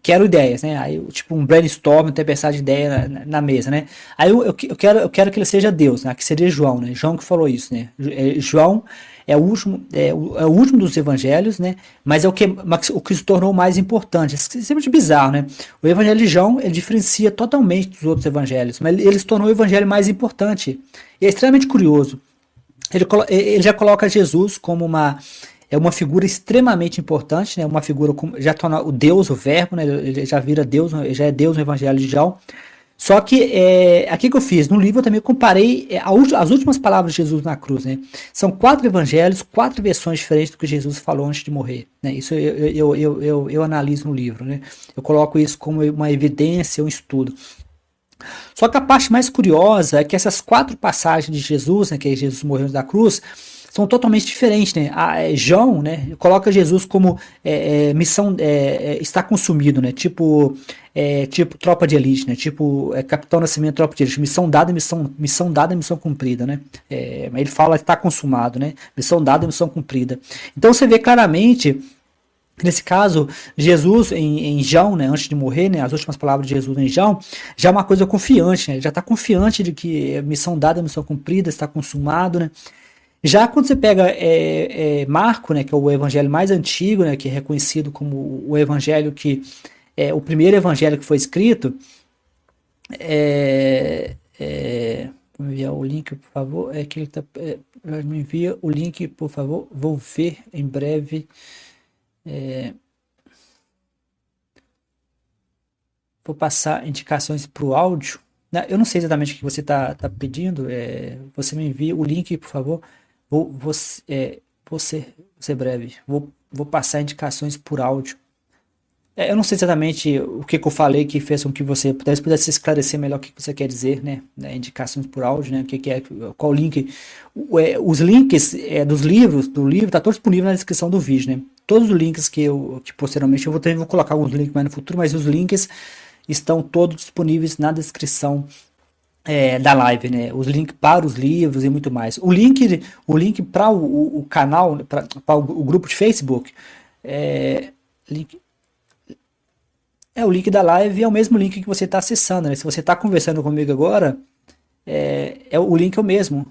Quero ideias, né? Aí, tipo um brainstorm, um tempestade de ideia na mesa, né? Aí eu quero que ele seja Deus, né? Que seria João, né? João que falou isso, né? João é o último dos evangelhos, né? Mas o que se tornou mais importante. Isso é sempre bizarro, né? O evangelho de João, ele diferencia totalmente dos outros evangelhos, mas ele se tornou o evangelho mais importante. E é extremamente curioso. Ele já coloca Jesus como uma figura extremamente importante, né? Uma figura já torna o Deus, o Verbo, né? Ele já vira Deus, já é Deus no Evangelho de João. Só que aqui que eu fiz no livro eu também comparei as últimas palavras de Jesus na cruz, né? São 4 evangelhos, 4 versões diferentes do que Jesus falou antes de morrer, né? Isso eu analiso no livro, né? Eu coloco isso como uma evidência, um estudo. Só que a parte mais curiosa é que essas 4 passagens de Jesus, né, que Jesus morreu na cruz, são totalmente diferentes, né? João, né, coloca Jesus como missão está consumido, né? Tipo Tropa de Elite, né? Tipo Capitão Nascimento, Tropa de Elite, missão dada, missão cumprida, né? Ele fala está consumado, né? Missão dada, missão cumprida. Então você vê claramente, nesse caso, Jesus em João, né, antes de morrer, né, as últimas palavras de Jesus em João, já é uma coisa confiante, né? Ele já está confiante de que missão dada, missão cumprida, está consumado, né? Já quando você pega Marco, né, que é o evangelho mais antigo, né, que é reconhecido como o evangelho que o primeiro evangelho que foi escrito, me enviar o link, por favor. Que ele me envia o link, por favor. Vou ver em breve. Vou passar indicações para o áudio. Eu não sei exatamente o que você está pedindo. Você me envia o link, por favor. Vou ser breve. Vou passar indicações por áudio. Eu não sei exatamente o que eu falei que fez com que você pudesse esclarecer melhor o que você quer dizer, né? Indicações por áudio, né? Qual link? Os links do livro tá todos disponíveis na descrição do vídeo, né? Todos os links que posteriormente eu vou colocar alguns links mais no futuro, mas os links estão todos disponíveis na descrição da live, né? Os links para os livros e muito mais. O link para o canal, para o grupo de Facebook, o link da live é o mesmo link que você está acessando, né? Se você está conversando comigo agora, o link é o mesmo.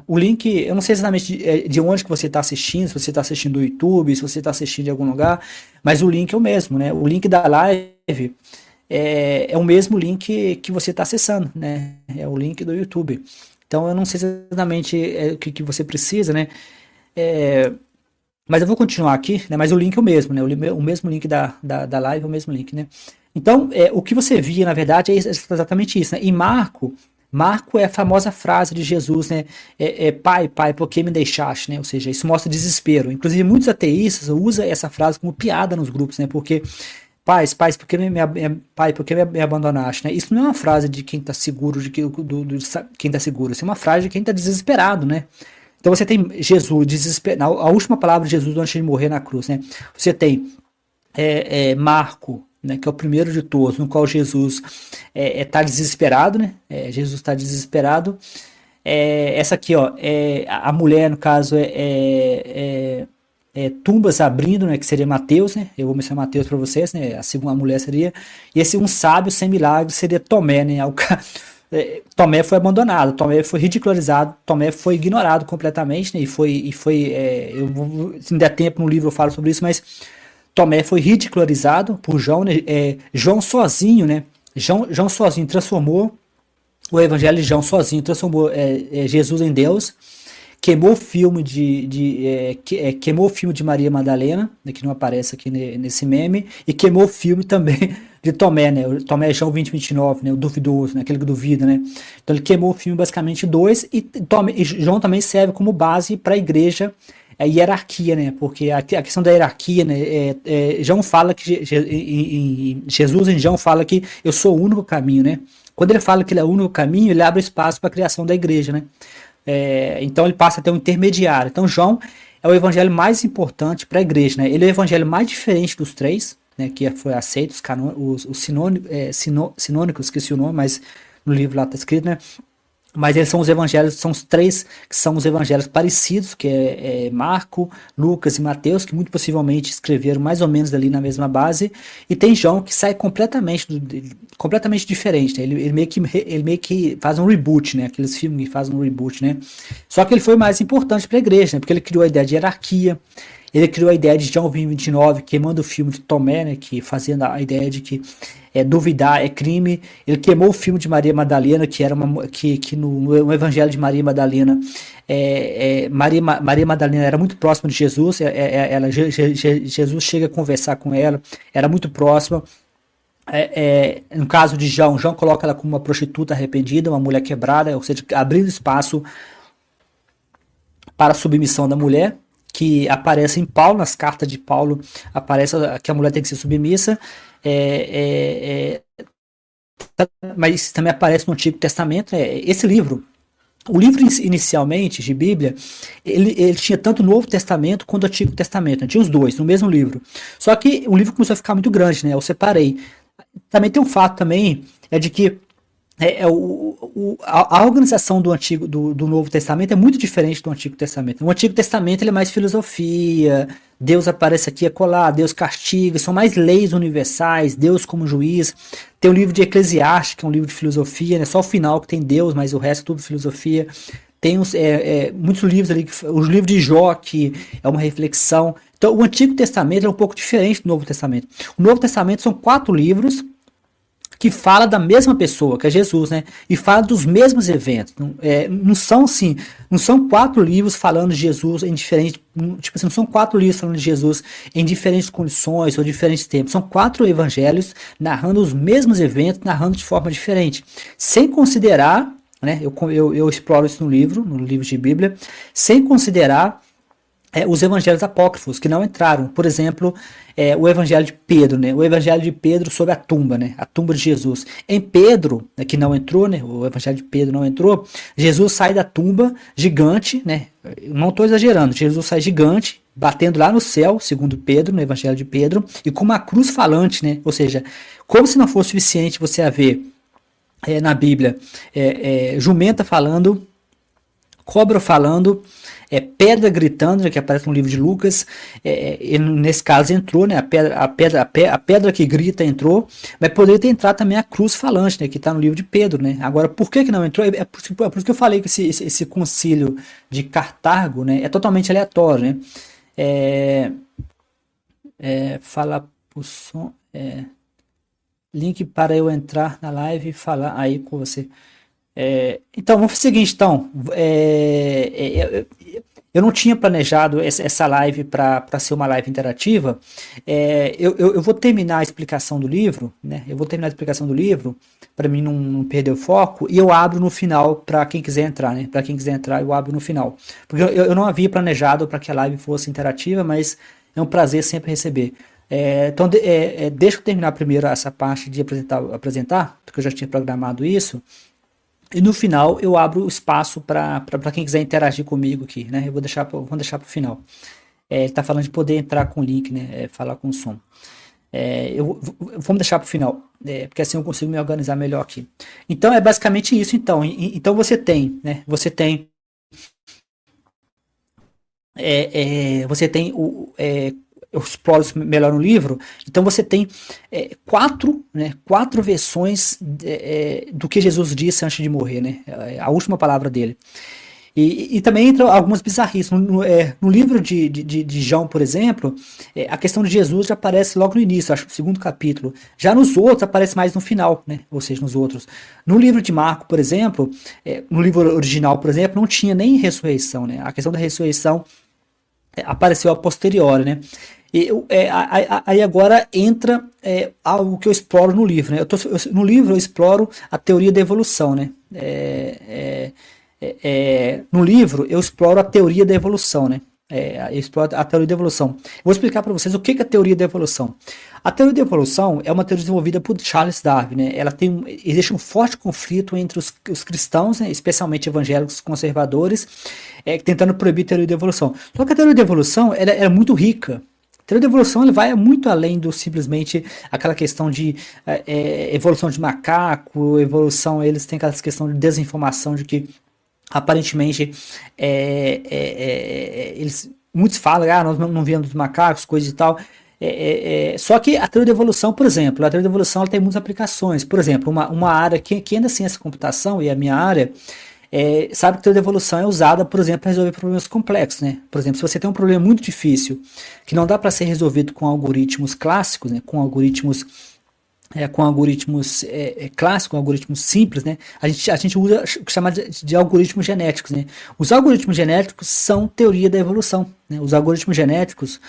O link, eu não sei exatamente de onde que você está assistindo, se você está assistindo do YouTube, se você está assistindo de algum lugar, mas o link é o mesmo, né? O link da live é o mesmo link que você está acessando, né? É o link do YouTube. Então eu não sei exatamente o que você precisa, né? Mas eu vou continuar aqui, né? Mas o link é o mesmo, né? O mesmo link da live é o mesmo link, né? Então, o que você via, na verdade, é exatamente isso, né? E Marco é a famosa frase de Jesus, né? Pai, por que me deixaste, né? Ou seja, isso mostra desespero. Inclusive, muitos ateístas usam essa frase como piada nos grupos, né? Porque, pai, por que me abandonaste, né? Isso não é uma frase de quem está seguro, de quem está seguro. Isso é uma frase de quem está desesperado, né? Então você tem Jesus desesperado, a última palavra de Jesus antes de morrer na cruz, né? Você tem Marco, né, que é o primeiro de todos, no qual Jesus está desesperado, né? Jesus está desesperado. Essa aqui, ó, a mulher, no caso, tumbas abrindo, né? Que seria Mateus, né? Eu vou mencionar Mateus para vocês, né? A segunda mulher seria. E esse um sábio sem milagre seria Tomé, né? Tomé foi abandonado, Tomé foi ridicularizado, Tomé foi ignorado completamente, né? Se der tempo no livro eu falo sobre isso, mas Tomé foi ridicularizado por João, né? João sozinho, né? João sozinho transformou o evangelho de João sozinho, transformou Jesus em Deus. queimou o filme queimou o filme de Maria Madalena, né, que não aparece aqui nesse meme, e queimou o filme também de Tomé, né? O Tomé é João 20:29, né? O duvidoso, né? Aquele que duvida, né? Então ele queimou o filme basicamente dois, e João também serve como base para a igreja, a hierarquia, né? Porque a questão da hierarquia, né? João fala que Jesus em João fala que eu sou o único caminho, né? Quando ele fala que ele é o único caminho, ele abre espaço para a criação da igreja, né? Então ele passa a ter um intermediário. Então João é o evangelho mais importante para a igreja, né? Ele é o evangelho mais diferente dos três, né? Que foi aceito, os sinônicos, esqueci o nome, mas no livro lá está escrito, né? Mas eles são os evangelhos, são os três que são os evangelhos parecidos, que é Marco, Lucas e Mateus, que muito possivelmente escreveram mais ou menos ali na mesma base, e tem João que sai completamente diferente, né? Ele meio que faz um reboot, né? Aqueles filmes que fazem um reboot, né? Só que ele foi mais importante para a igreja, né? Porque ele criou a ideia de hierarquia, ele criou a ideia de João 20:29, queimando o filme de Tomé, né, que fazendo a ideia de que duvidar é crime. Ele queimou o filme de Maria Madalena, que era que no Evangelho de Maria Madalena, Maria Madalena era muito próxima de Jesus. Jesus chega a conversar com ela, era muito próxima. No caso de João coloca ela como uma prostituta arrependida, uma mulher quebrada, ou seja, abrindo espaço para a submissão da mulher, que aparece em Paulo, nas cartas de Paulo, aparece que a mulher tem que ser submissa, mas também aparece no Antigo Testamento. Esse livro, o livro inicialmente de Bíblia, ele tinha tanto o Novo Testamento quanto o Antigo Testamento, né? Tinha os dois no mesmo livro. Só que o livro começou a ficar muito grande, né? Eu separei. Também tem um fato também, de que a organização do Novo Testamento é muito diferente do Antigo Testamento. No Antigo Testamento ele é mais filosofia, Deus aparece aqui e acolá, Deus castiga, são mais leis universais, Deus como juiz. Tem o livro de Eclesiastes, que é um livro de filosofia, né? Só o final que tem Deus, mas o resto é tudo filosofia. Tem muitos livros ali, os livros de Jó, que é uma reflexão. Então o Antigo Testamento é um pouco diferente do Novo Testamento. O Novo Testamento são 4 livros que fala da mesma pessoa, que é Jesus, né? E fala dos mesmos eventos. Não são 4 livros falando de Jesus em diferentes, tipo assim, não são 4 livros falando de Jesus em diferentes condições ou diferentes tempos. São 4 evangelhos narrando os mesmos eventos, narrando de forma diferente, sem considerar, né? Eu exploro isso no livro de Bíblia, sem considerar os evangelhos apócrifos que não entraram. Por exemplo, o evangelho de Pedro, né? O evangelho de Pedro sobre a tumba, né? A tumba de Jesus. Em Pedro, né, que não entrou, né? O evangelho de Pedro não entrou. Jesus sai da tumba gigante, né? Não estou exagerando. Jesus sai gigante, batendo lá no céu, segundo Pedro, no evangelho de Pedro, e com uma cruz falante, né? Ou seja, como se não fosse suficiente você ver na Bíblia jumenta falando, cobra falando, pedra gritando, né, que aparece no livro de Lucas. Nesse caso entrou, né, a pedra que grita entrou, mas poderia ter entrado também a cruz falante, né, que está no livro de Pedro, né. Agora, por que não entrou? Por isso que eu falei que esse concílio de Cartago, né, é totalmente aleatório, né. Fala pro som, link para eu entrar na live e falar aí com você. Então, vamos fazer o seguinte, então. Eu não tinha planejado essa live para ser uma live interativa. Eu vou terminar a explicação do livro, né? Eu vou terminar a explicação do livro para mim não perder o foco, e eu abro no final para quem quiser entrar, né? Para quem quiser entrar, eu abro no final. Porque eu não havia planejado para que a live fosse interativa, mas é um prazer sempre receber. Então, deixa eu terminar primeiro essa parte de apresentar, porque eu já tinha programado isso. E no final eu abro o espaço para quem quiser interagir comigo aqui, né? Vamos deixar para o final. Ele está falando de poder entrar com o link, né? Falar com o som. Vamos deixar para o final, porque assim eu consigo me organizar melhor aqui. Então é basicamente isso. Então você tem, né? Você tem eu exploro isso melhor no livro. Então você tem 4 versões do que Jesus disse antes de morrer, né? A última palavra dele. E também entra algumas bizarrices. No livro de João, por exemplo, a questão de Jesus já aparece logo no início, acho que no segundo capítulo. Já nos outros aparece mais no final, né? Ou seja, nos outros. No livro de Marco, por exemplo, no livro original, por exemplo, não tinha nem ressurreição, né? A questão da ressurreição apareceu a posteriori, né? Aí agora entra algo que eu exploro no livro, né? No livro eu exploro a teoria da evolução, né? No livro eu exploro a teoria da evolução, né? Eu exploro a teoria da evolução. Eu vou explicar para vocês o que é a teoria da evolução. A teoria da evolução é uma teoria desenvolvida por Charles Darwin, né? Existe um forte conflito entre os cristãos, né? Especialmente evangélicos conservadores, tentando proibir a teoria da evolução. Só que a teoria da evolução ela é muito rica. A teoria da evolução ela vai muito além do simplesmente aquela questão de evolução de macaco, evolução, eles têm aquela questão de desinformação de que aparentemente muitos falam, nós não viemos dos macacos, coisa e tal. Só que a teoria da evolução, por exemplo, a teoria da evolução ela tem muitas aplicações. Por exemplo, uma área que ainda assim essa computação e a minha área, sabe que a teoria da evolução é usada, por exemplo, para resolver problemas complexos, né? Por exemplo, se você tem um problema muito difícil que não dá para ser resolvido com algoritmos clássicos, né? Com algoritmos clássicos, com algoritmos simples, né? A gente usa o que chama de algoritmos genéticos, né? Os algoritmos genéticos são teoria da evolução, né? Os algoritmos genéticos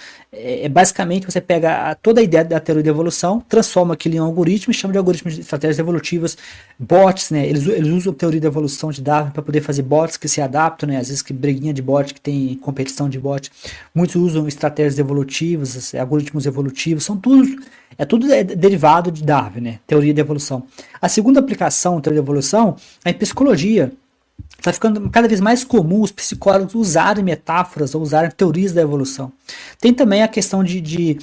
basicamente você pega toda a ideia da teoria da evolução, transforma aquilo em um algoritmo e chama de algoritmos de estratégias evolutivas, bots, né? Eles usam a teoria da evolução de Darwin para poder fazer bots que se adaptam, né? Às vezes que briguinha de bot, que tem competição de bot. Muitos usam estratégias evolutivas, algoritmos evolutivos, tudo derivado de Darwin, né? Teoria da evolução. A segunda aplicação da teoria da evolução é em psicologia. Está ficando cada vez mais comum os psicólogos usarem metáforas ou usarem teorias da evolução. Tem também a questão de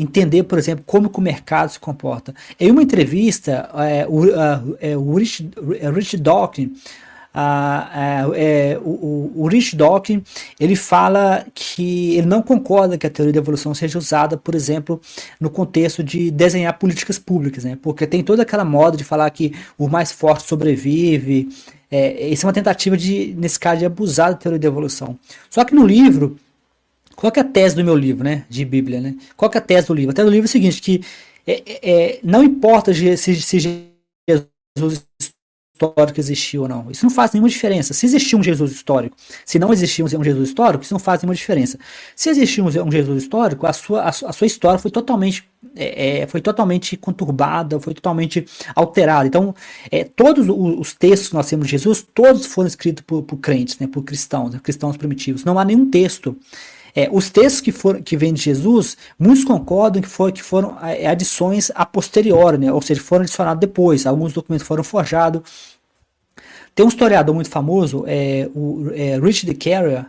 entender, por exemplo, como que o mercado se comporta. Em uma entrevista, o Rich Dawkins, o Rich Dawkins, ele fala que ele não concorda que a teoria da evolução seja usada, por exemplo, no contexto de desenhar políticas públicas, né? Porque tem toda aquela moda de falar que o mais forte sobrevive. Isso é uma tentativa nesse caso, de abusar da teoria da evolução. Só que no livro, qual que é a tese do meu livro, né? De Bíblia, né? Qual que é a tese do livro? A tese do livro é o seguinte, que não importa se Jesus histórico existiu ou não. Isso não faz nenhuma diferença. Se existiu um Jesus histórico, se não existia um Jesus histórico, isso não faz nenhuma diferença. Se existiu um Jesus histórico, a sua história foi totalmente conturbada, foi totalmente alterada. Então, todos os textos que nós temos de Jesus, todos foram escritos por crentes, né, por cristãos primitivos. Não há nenhum texto. Os textos que vêm de Jesus, muitos concordam que foram adições a posteriori, né? Ou seja, foram adicionados depois. Alguns documentos foram forjados. Tem um historiador muito famoso, Richard Carrier,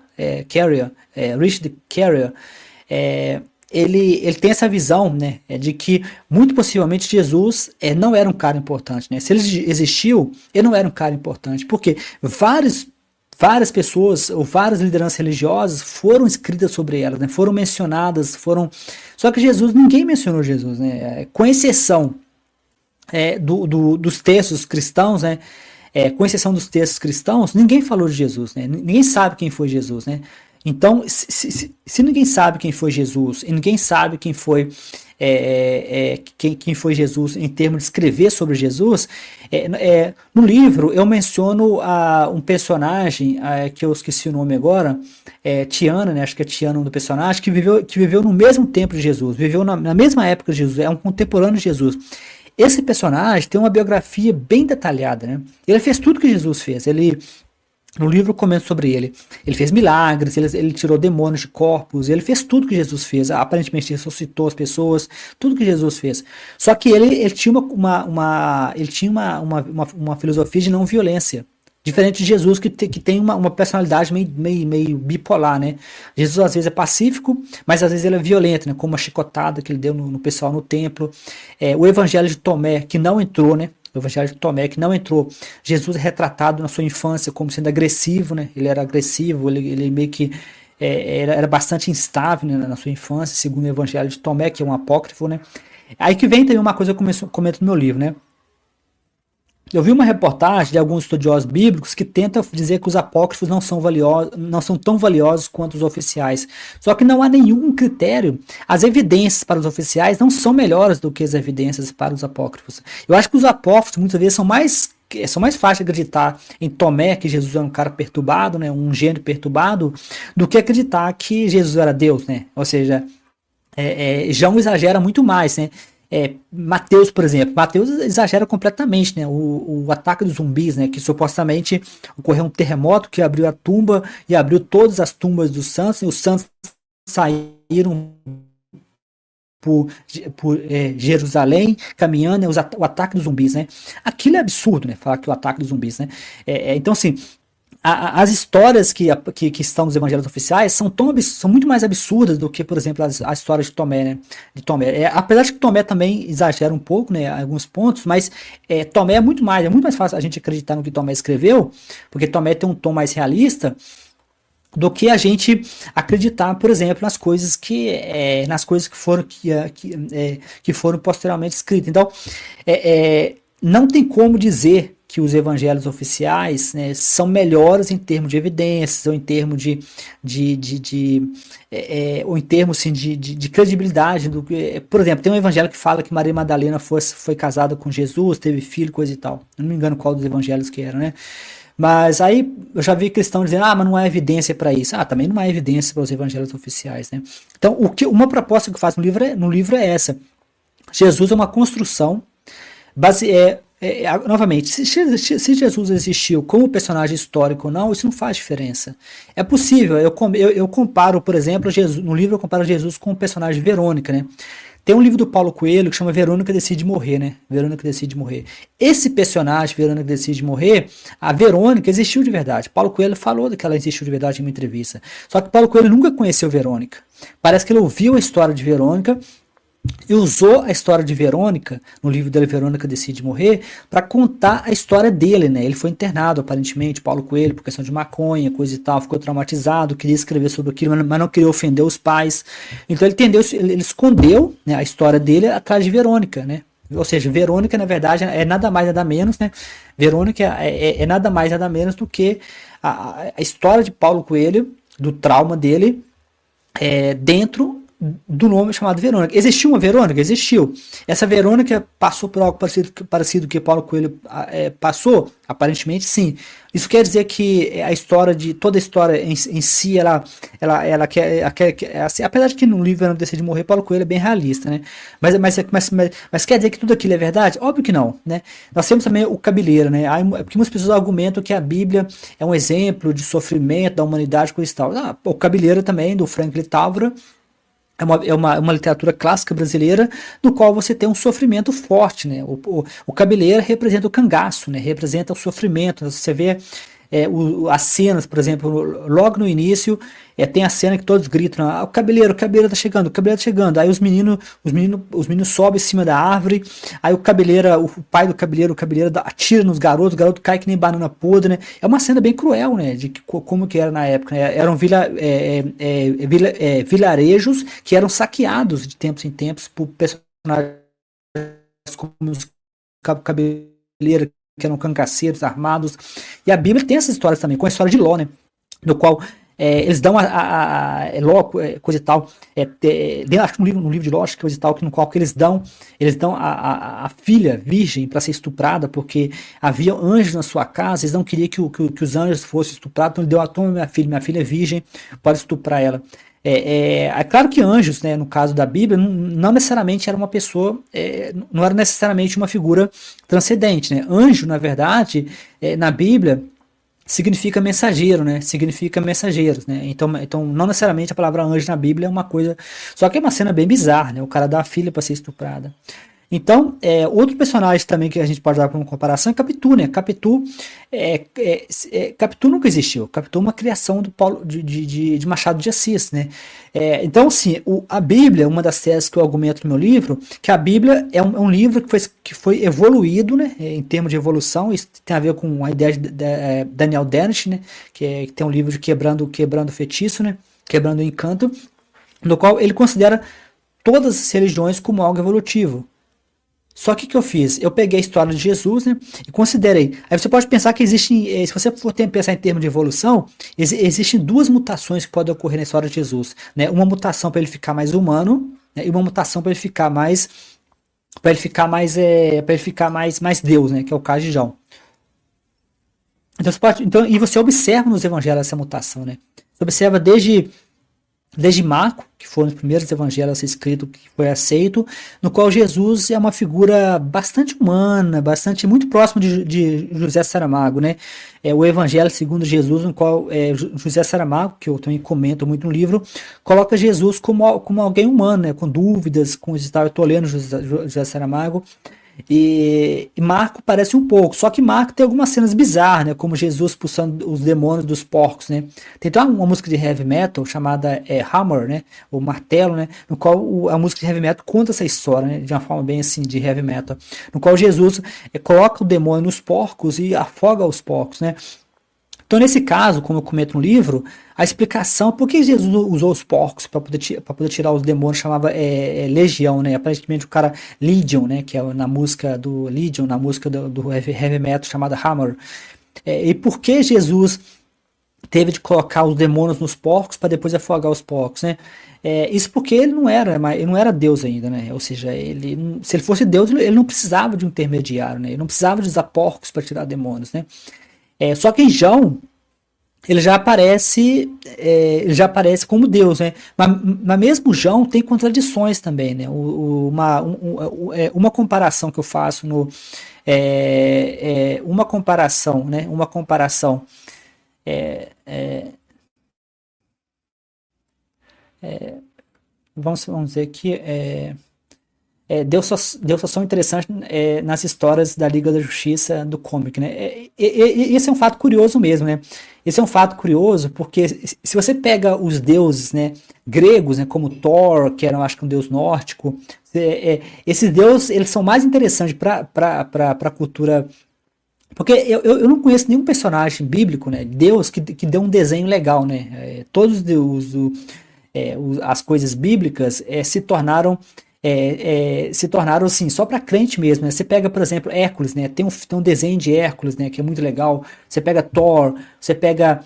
ele tem essa visão, né, de que muito possivelmente Jesus não era um cara importante, né? Se ele existiu, ele não era um cara importante, porque várias pessoas ou várias lideranças religiosas foram escritas sobre elas, né? Foram mencionadas, só que Jesus, ninguém mencionou Jesus, né? Com exceção dos textos cristãos, né? Com exceção dos textos cristãos, ninguém falou de Jesus, né? Ninguém sabe quem foi Jesus, né? Então, se ninguém sabe quem foi Jesus, e ninguém sabe quem foi Jesus em termos de escrever sobre Jesus, no livro eu menciono um personagem que eu esqueci o nome agora, Tiana, né, acho que é Tiana do personagem, que viveu no mesmo tempo de Jesus, viveu na mesma época de Jesus, é um contemporâneo de Jesus. Esse personagem tem uma biografia bem detalhada, né? Ele fez tudo que Jesus fez. No livro eu comento sobre ele. Ele fez milagres, ele tirou demônios de corpos, ele fez tudo que Jesus fez. Aparentemente ressuscitou as pessoas, tudo que Jesus fez. Só que ele tinha uma filosofia de não violência. Diferente de Jesus, que tem uma personalidade meio bipolar, né? Jesus às vezes é pacífico, mas às vezes ele é violento, né? Como a chicotada que ele deu no pessoal no templo. O evangelho de Tomé, que não entrou, né? O evangelho de Tomé, que não entrou. Jesus é retratado na sua infância como sendo agressivo, né? Ele era agressivo, ele meio que era bastante instável, né, na sua infância, segundo o evangelho de Tomé, que é um apócrifo, né? Aí que vem também uma coisa que eu comento no meu livro, né? Eu vi uma reportagem de alguns estudiosos bíblicos que tentam dizer que os apócrifos não são tão valiosos quanto os oficiais. Só que não há nenhum critério. As evidências para os oficiais não são melhores do que as evidências para os apócrifos. Eu acho que os apócrifos muitas vezes são mais fáceis de acreditar em Tomé, que Jesus era um cara perturbado, né, um gênio perturbado, do que acreditar que Jesus era Deus, né? Ou seja, João exagera muito mais, né? Mateus, por exemplo, Mateus exagera completamente, né? O ataque dos zumbis, né? Que supostamente ocorreu um terremoto que abriu a tumba e abriu todas as tumbas dos santos, e os santos saíram por Jerusalém, caminhando, né? O ataque dos zumbis, né? Aquilo é absurdo, né? Falar que o ataque dos zumbis, né? Então, assim, as histórias que estão nos evangelhos oficiais são muito mais absurdas do que, por exemplo, a história de Tomé, né? De Tomé. Apesar de que Tomé também exagera um pouco, né? Alguns pontos, mas Tomé é muito mais fácil a gente acreditar no que Tomé escreveu, porque Tomé tem um tom mais realista do que a gente acreditar, por exemplo, nas coisas que foram posteriormente escritas. Então, não tem como dizer que os evangelhos oficiais, né, são melhores em termos de evidências, ou em termos ou em termos assim, de credibilidade. Por exemplo, tem um evangelho que fala que Maria Madalena foi casada com Jesus, teve filho, coisa e tal. Eu não me engano qual dos evangelhos que era, né? Mas aí eu já vi cristãos dizendo, mas não há evidência para isso. Também não há evidência para os evangelhos oficiais, né? Então, uma proposta que eu faço no livro é essa. Jesus é uma construção novamente, se Jesus existiu como personagem histórico ou não, isso não faz diferença. É possível, eu comparo, por exemplo, no livro eu comparo Jesus com o personagem Verônica, né? Tem um livro do Paulo Coelho que chama Verônica Decide Morrer, né? Verônica Decide Morrer. Esse personagem, Verônica Decide Morrer, a Verônica existiu de verdade. Paulo Coelho falou que ela existiu de verdade em uma entrevista. Só que Paulo Coelho nunca conheceu Verônica. Parece que ele ouviu a história de Verônica e usou a história de Verônica, no livro dele, Verônica Decide Morrer, para contar a história dele, né? Ele foi internado, aparentemente, Paulo Coelho, por questão de maconha, coisa e tal, ficou traumatizado, queria escrever sobre aquilo, mas não queria ofender os pais. Então ele escondeu, né, a história dele atrás de Verônica, né? Ou seja, Verônica, na verdade, é nada mais, nada menos, né? Verônica é nada mais, nada menos do que a história de Paulo Coelho, do trauma dele, dentro do nome chamado Verônica. Existiu uma Verônica? Existiu. Essa Verônica passou por algo parecido que Paulo Coelho passou? Aparentemente sim. Isso quer dizer que toda a história em si, ela quer assim, apesar de que no livro Verônica Decide Morrer, Paulo Coelho é bem realista, né? Mas quer dizer que tudo aquilo é verdade? Óbvio que não, né? Nós temos também o Cabeleira, né? Porque muitas pessoas argumentam que a Bíblia é um exemplo de sofrimento da humanidade, coisa e tal. O Cabeleira também, do Franklin Távora, é uma literatura clássica brasileira, no qual você tem um sofrimento forte, né? O Cabeleira representa o cangaço, né? Representa o sofrimento. Você vê as cenas, por exemplo, logo no início, tem a cena que todos gritam, o Cabeleiro tá chegando, o Cabeleiro tá chegando. Aí os meninos sobem em cima da árvore, aí o pai do Cabeleiro, atira nos garotos, o garoto cai que nem banana podre, né? É uma cena bem cruel, né? De como que era na época, né? Eram vilarejos que eram saqueados de tempos em tempos por personagens como os Cabeleiro, que eram cangaceiros armados. E a Bíblia tem essas histórias também, com a história de Ló, né? No qual eles dão Ló, coisa e tal, acho que no livro de Ló, coisa e tal, no qual que eles dão a filha virgem para ser estuprada, porque havia anjos na sua casa, eles não queriam que os anjos fossem estuprados, então ele deu toma minha filha é virgem, pode estuprar ela. É claro que anjos, né, no caso da Bíblia, não necessariamente era uma pessoa, não era necessariamente uma figura transcendente, né? Anjo, na verdade, na Bíblia, significa mensageiro, né? Significa mensageiros, né? Então, não necessariamente a palavra anjo na Bíblia é uma coisa. Só que é uma cena bem bizarra, né? O cara dá a filha para ser estuprada. Então, outro personagem também que a gente pode dar como comparação é Capitu, né? Capitu nunca existiu. Capitu é uma criação de Machado de Assis, né? Então, assim, a Bíblia, uma das teses que eu argumento no meu livro, que a Bíblia é um livro que foi evoluído, né? Em termos de evolução. Isso tem a ver com a ideia de Daniel Dennett, né? Que tem um livro de quebrando o feitiço, né? Quebrando o encanto, no qual ele considera todas as religiões como algo evolutivo. Só que o que eu fiz? Eu peguei a história de Jesus, né, e considerei. Aí você pode pensar que existem, se você for pensar em termos de evolução, existem duas mutações que podem ocorrer na história de Jesus, né? Uma mutação para ele ficar mais humano, né, e uma mutação para ele ficar mais, para ele ficar mais Deus, né? Que é o caso de João. Então e você observa nos evangelhos essa mutação, né? Você observa desde Marco, que foi um dos primeiros evangelhos a ser escrito, que foi aceito, no qual Jesus é uma figura bastante humana, muito próximo de José Saramago, né? É o Evangelho segundo Jesus, no qual José Saramago, que eu também comento muito no livro, coloca Jesus como alguém humano, né? Com dúvidas, com isso e tal. Eu estou lendo José Saramago. E Marco parece um pouco, só que Marco tem algumas cenas bizarras, né, como Jesus expulsando os demônios dos porcos, né. Tem até uma música de heavy metal chamada Hammer, né, o martelo, né, no qual a música de heavy metal conta essa história, né, de uma forma bem assim de heavy metal, no qual Jesus coloca o demônio nos porcos e afoga os porcos, né. Então, nesse caso, como eu comento no livro, a explicação por que Jesus usou os porcos para poder tirar os demônios chamava legião, né? Aparentemente o cara Legion, né? Que é na música do Legion, na música do heavy metal chamada Hammer. E por que Jesus teve de colocar os demônios nos porcos para depois afogar os porcos, né? Isso porque ele não era Deus ainda, né? Ou seja, se ele fosse Deus, ele não precisava de um intermediário, né? Ele não precisava de usar porcos para tirar demônios, né? Só que em João ele já aparece como Deus, né? Mas mesmo João tem contradições também, né? Uma comparação que eu faço uma comparação, né? Uma comparação vamos dizer que Deus só são interessantes nas histórias da Liga da Justiça do comic, né? Esse é um fato curioso mesmo, né? Esse é um fato curioso porque se você pega os deuses, né, gregos, né, como Thor, que era, acho que um deus nórdico, esses deuses eles são mais interessantes para a cultura. Porque eu não conheço nenhum personagem bíblico, né, Deus que deu um desenho legal, né? Todos as coisas bíblicas se tornaram assim, só para crente mesmo, né? Você pega, por exemplo, Hércules, né? Tem um desenho de Hércules, né? Que é muito legal. Você pega Thor, você pega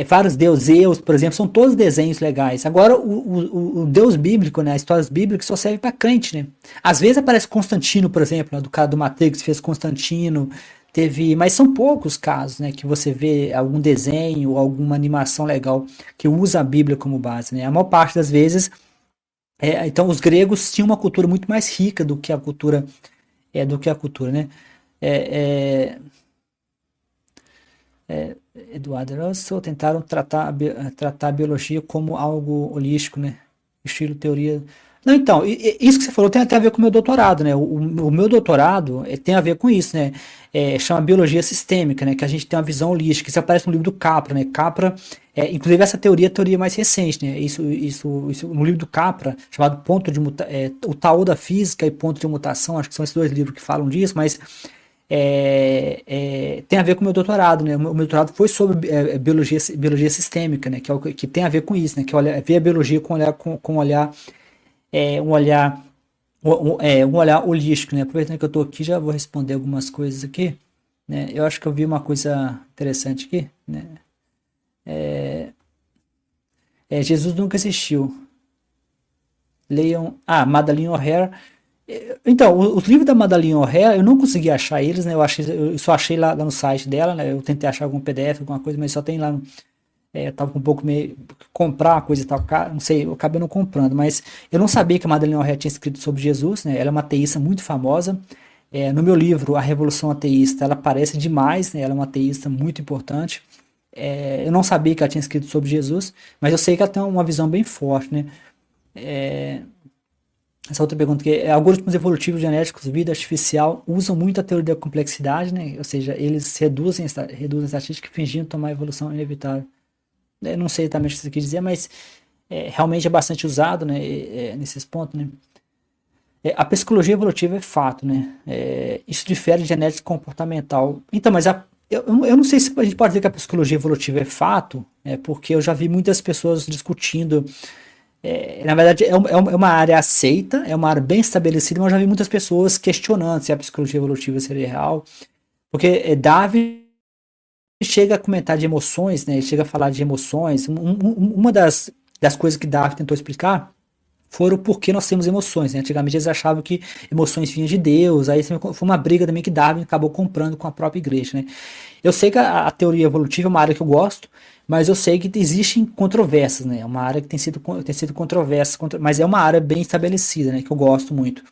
vários deuses, Zeus, por exemplo, são todos desenhos legais. Agora, o Deus bíblico, né? As histórias bíblicas só servem para crente, né? Às vezes aparece Constantino, por exemplo, né? Do cara do Matrix fez Constantino, mas são poucos casos, né? Que você vê algum desenho, alguma animação legal que usa a Bíblia como base, né? A maior parte das vezes. Então os gregos tinham uma cultura muito mais rica do que a cultura, né? Eduardo Russell tentaram tratar a biologia como algo holístico, né? Estilo teoria. Não, então, isso que você falou tem até a ver com o meu doutorado, né? O meu doutorado tem a ver com isso, né? Chama biologia sistêmica, né? Que a gente tem uma visão holística. Isso aparece no livro do Capra, né? Capra, inclusive essa teoria é a teoria mais recente, né? Isso no livro do Capra, chamado o Tao da Física e Ponto de Mutação, acho que são esses dois livros que falam disso, mas tem a ver com o meu doutorado, né? O meu doutorado foi sobre biologia sistêmica, né? Que tem a ver com isso, né? Que ver a biologia com um olhar holístico, né? Aproveitando que eu estou aqui, já vou responder algumas coisas aqui, né? Eu acho que eu vi uma coisa interessante aqui, né? Jesus nunca existiu. Leiam. Madeleine O'Hare. Então, os livros da Madeleine O'Hare, eu não consegui achar eles, né? Eu só achei lá no site dela, né? Eu tentei achar algum PDF, alguma coisa, mas só tem lá. Eu tava com um pouco meio comprar uma coisa e tal, não sei, eu acabei não comprando, mas eu não sabia que a Madeleine O'Hare tinha escrito sobre Jesus, né? Ela é uma ateísta muito famosa. No meu livro, A Revolução Ateísta, ela aparece demais, né? Ela é uma ateísta muito importante. Eu não sabia que ela tinha escrito sobre Jesus, mas eu sei que ela tem uma visão bem forte, né? Essa outra pergunta que algoritmos evolutivos genéticos, vida artificial, usam muito a teoria da complexidade, né? Ou seja, eles reduzem a estatística fingindo tomar a evolução inevitável. Eu não sei exatamente o que você quer dizer, mas realmente é bastante usado, né, nesses pontos, né? A psicologia evolutiva é fato, né? Isso difere de genética comportamental. Então, mas eu não sei se a gente pode dizer que a psicologia evolutiva é fato, porque eu já vi muitas pessoas discutindo Na verdade, é uma área aceita, é uma área bem estabelecida, mas eu já vi muitas pessoas questionando se a psicologia evolutiva seria real, porque Darwin chega a comentar de emoções, né? Ele chega a falar de emoções. Uma das coisas que Darwin tentou explicar foram o porquê nós temos emoções, né? Antigamente eles achavam que emoções vinham de Deus, aí foi uma briga também que Darwin acabou comprando com a própria igreja, né? Eu sei que a teoria evolutiva é uma área que eu gosto, mas eu sei que existem controvérsias, né? É uma área que tem sido controversa, mas é uma área bem estabelecida, né? Que eu gosto muito.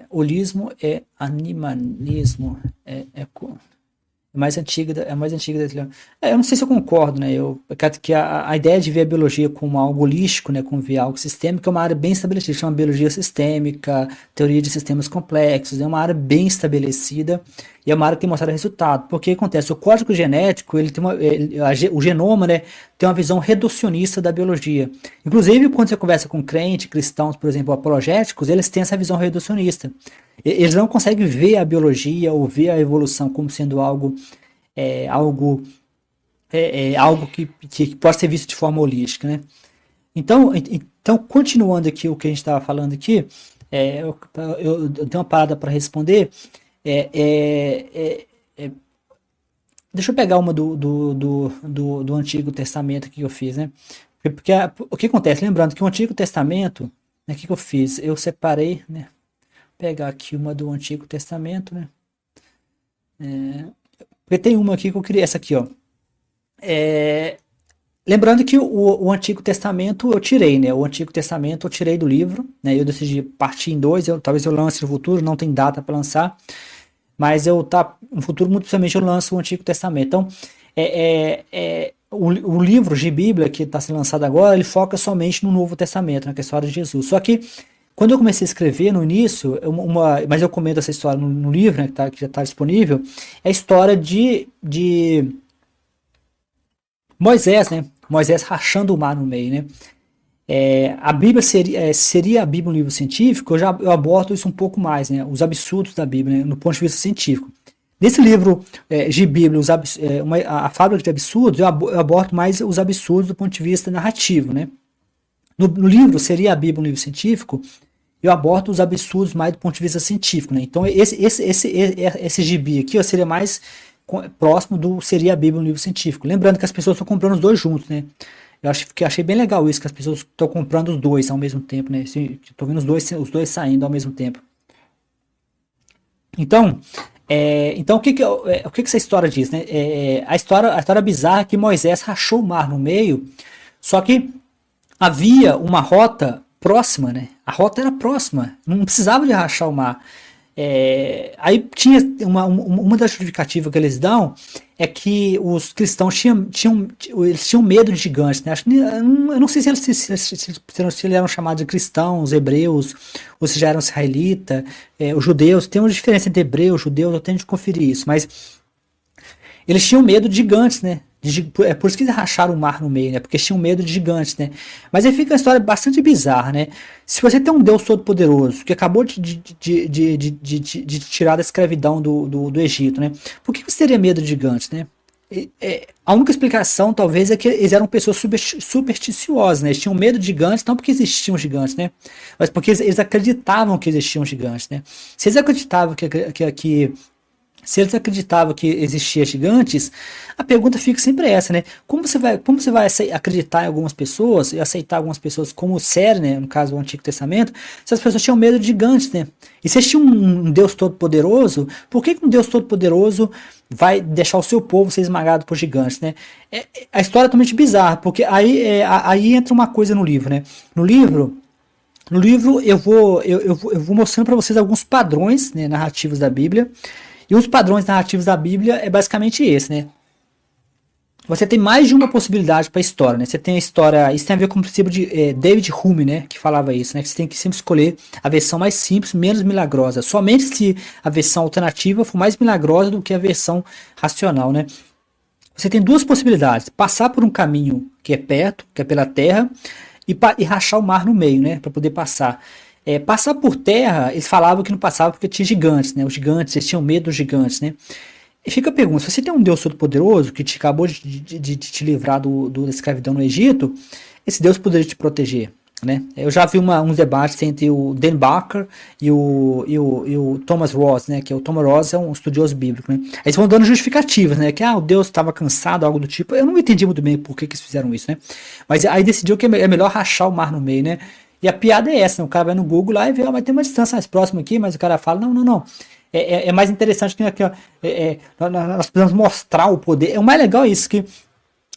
Holismo é animalismo, é a mais antiga das. Eu não sei se eu concordo, né? Eu acredito que a ideia de ver a biologia como algo holístico, né? Como ver algo sistêmico, é uma área bem estabelecida, chama biologia sistêmica, teoria de sistemas complexos, é uma área bem estabelecida e é uma área que tem mostrado resultado. Porque acontece, o código genético, ele tem o genoma, né? Tem uma visão reducionista da biologia. Inclusive, quando você conversa com crentes, cristãos, por exemplo, apologéticos, eles têm essa visão reducionista. Eles não conseguem ver a biologia ou ver a evolução como sendo algo algo que pode ser visto de forma holística, né? Então, continuando aqui o que a gente estava falando aqui, eu dei uma parada para responder. Deixa eu pegar uma do Antigo Testamento que eu fiz, né? Porque o que acontece? Lembrando que o Antigo Testamento, né, o que eu fiz? Eu separei, né? Pegar aqui uma do Antigo Testamento, né? Porque tem uma aqui que eu queria, essa aqui, ó. Lembrando que o Antigo Testamento eu tirei, né? O Antigo Testamento eu tirei do livro, né? Eu decidi partir em dois, talvez eu lance no futuro, não tem data para lançar, mas no futuro, muito possivelmente, eu lanço o Antigo Testamento. Então, o livro de Bíblia que está sendo lançado agora, ele foca somente no Novo Testamento, na história de Jesus. Só que quando eu comecei a escrever no início, mas eu comento essa história no livro, né, que já está disponível, é a história de Moisés, né? Moisés rachando o mar no meio, né? A Bíblia seria a Bíblia um livro científico? Eu abordo isso um pouco mais, né? Os absurdos da Bíblia, né? No ponto de vista científico. Nesse livro de Bíblia, a Fábrica de Absurdos, eu abordo mais os absurdos do ponto de vista narrativo, né? No livro, seria a Bíblia um livro científico, eu abordo os absurdos mais do ponto de vista científico, né? Então, esse gibi aqui, ó, seria mais próximo seria a Bíblia um livro científico. Lembrando que as pessoas estão comprando os dois juntos, né? Achei bem legal isso, que as pessoas estão comprando os dois ao mesmo tempo, né? Estou vendo os dois saindo ao mesmo tempo. Então, o que essa história diz, né? A história bizarra é que Moisés rachou o mar no meio, só que havia uma rota próxima, né? A rota era próxima, não precisava de rachar o mar. Aí tinha uma das justificativas que eles dão é que os cristãos eles tinham medo de gigantes, né? Eu não sei se eles eram chamados de cristãos, hebreus, ou se já eram israelitas, os judeus. Tem uma diferença entre hebreus e judeus, eu tenho de conferir isso, mas eles tinham medo de gigantes, né? É por isso que eles racharam o mar no meio, né? Porque eles tinham medo de gigantes, né? Mas aí fica uma história bastante bizarra, né? Se você tem um Deus todo-poderoso que acabou de tirar da escravidão do Egito, né? Por que você teria medo de gigantes, né? A única explicação, talvez, é que eles eram pessoas supersticiosas, né? Eles tinham medo de gigantes, não porque existiam gigantes, né? Mas porque eles acreditavam que existiam gigantes, né? Se eles acreditavam se eles acreditavam que existiam gigantes, a pergunta fica sempre essa, né? Como você vai acreditar em algumas pessoas e aceitar algumas pessoas como sério, né? No caso do Antigo Testamento, se as pessoas tinham medo de gigantes, né? E se tinham um Deus Todo-Poderoso, por que um Deus Todo-Poderoso vai deixar o seu povo ser esmagado por gigantes, né? A história é totalmente bizarra, porque aí entra uma coisa no livro, né? No livro eu vou mostrando para vocês alguns padrões, né, narrativos da Bíblia. E os padrões narrativos da Bíblia é basicamente esse, né? Você tem mais de uma possibilidade para a história, né? Você tem a história, isso tem a ver com o princípio de David Hume, né? Que falava isso, né? Que você tem que sempre escolher a versão mais simples, menos milagrosa. Somente se a versão alternativa for mais milagrosa do que a versão racional, né? Você tem duas possibilidades: passar por um caminho que é perto, que é pela terra, e rachar o mar no meio, né? Para poder passar. Passar por terra, eles falavam que não passava porque tinha gigantes, né? Os gigantes, eles tinham medo dos gigantes, né? E fica a pergunta, se você tem um Deus todo-poderoso que te acabou de te livrar da escravidão no Egito, esse Deus poderia te proteger, né? Eu já vi uns debates entre o Dan Barker e o Thomas Ross, né? Que o Thomas Ross é um estudioso bíblico, né? Eles vão dando justificativas, né? Que o Deus estava cansado, algo do tipo. Eu não entendi muito bem por que eles fizeram isso, né? Mas aí decidiu que é melhor rachar o mar no meio, né? E a piada é essa, né? O cara vai no Google lá e vê, vai ter uma distância mais próxima aqui, mas o cara fala, não. É mais interessante que aqui, ó, nós precisamos mostrar o poder. O mais legal é isso, que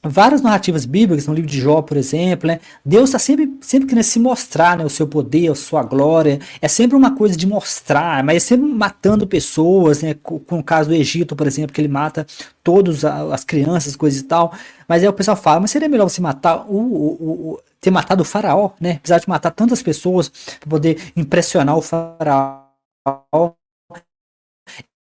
várias narrativas bíblicas, no livro de Jó, por exemplo, né, Deus está sempre querendo se mostrar, né, o seu poder, a sua glória. É sempre uma coisa de mostrar, mas é sempre matando pessoas, né, com o caso do Egito, por exemplo, que ele mata todas as crianças, coisas e tal. Mas aí o pessoal fala, mas seria melhor você matar ter matado o faraó, né? Precisar de matar tantas pessoas para poder impressionar o faraó.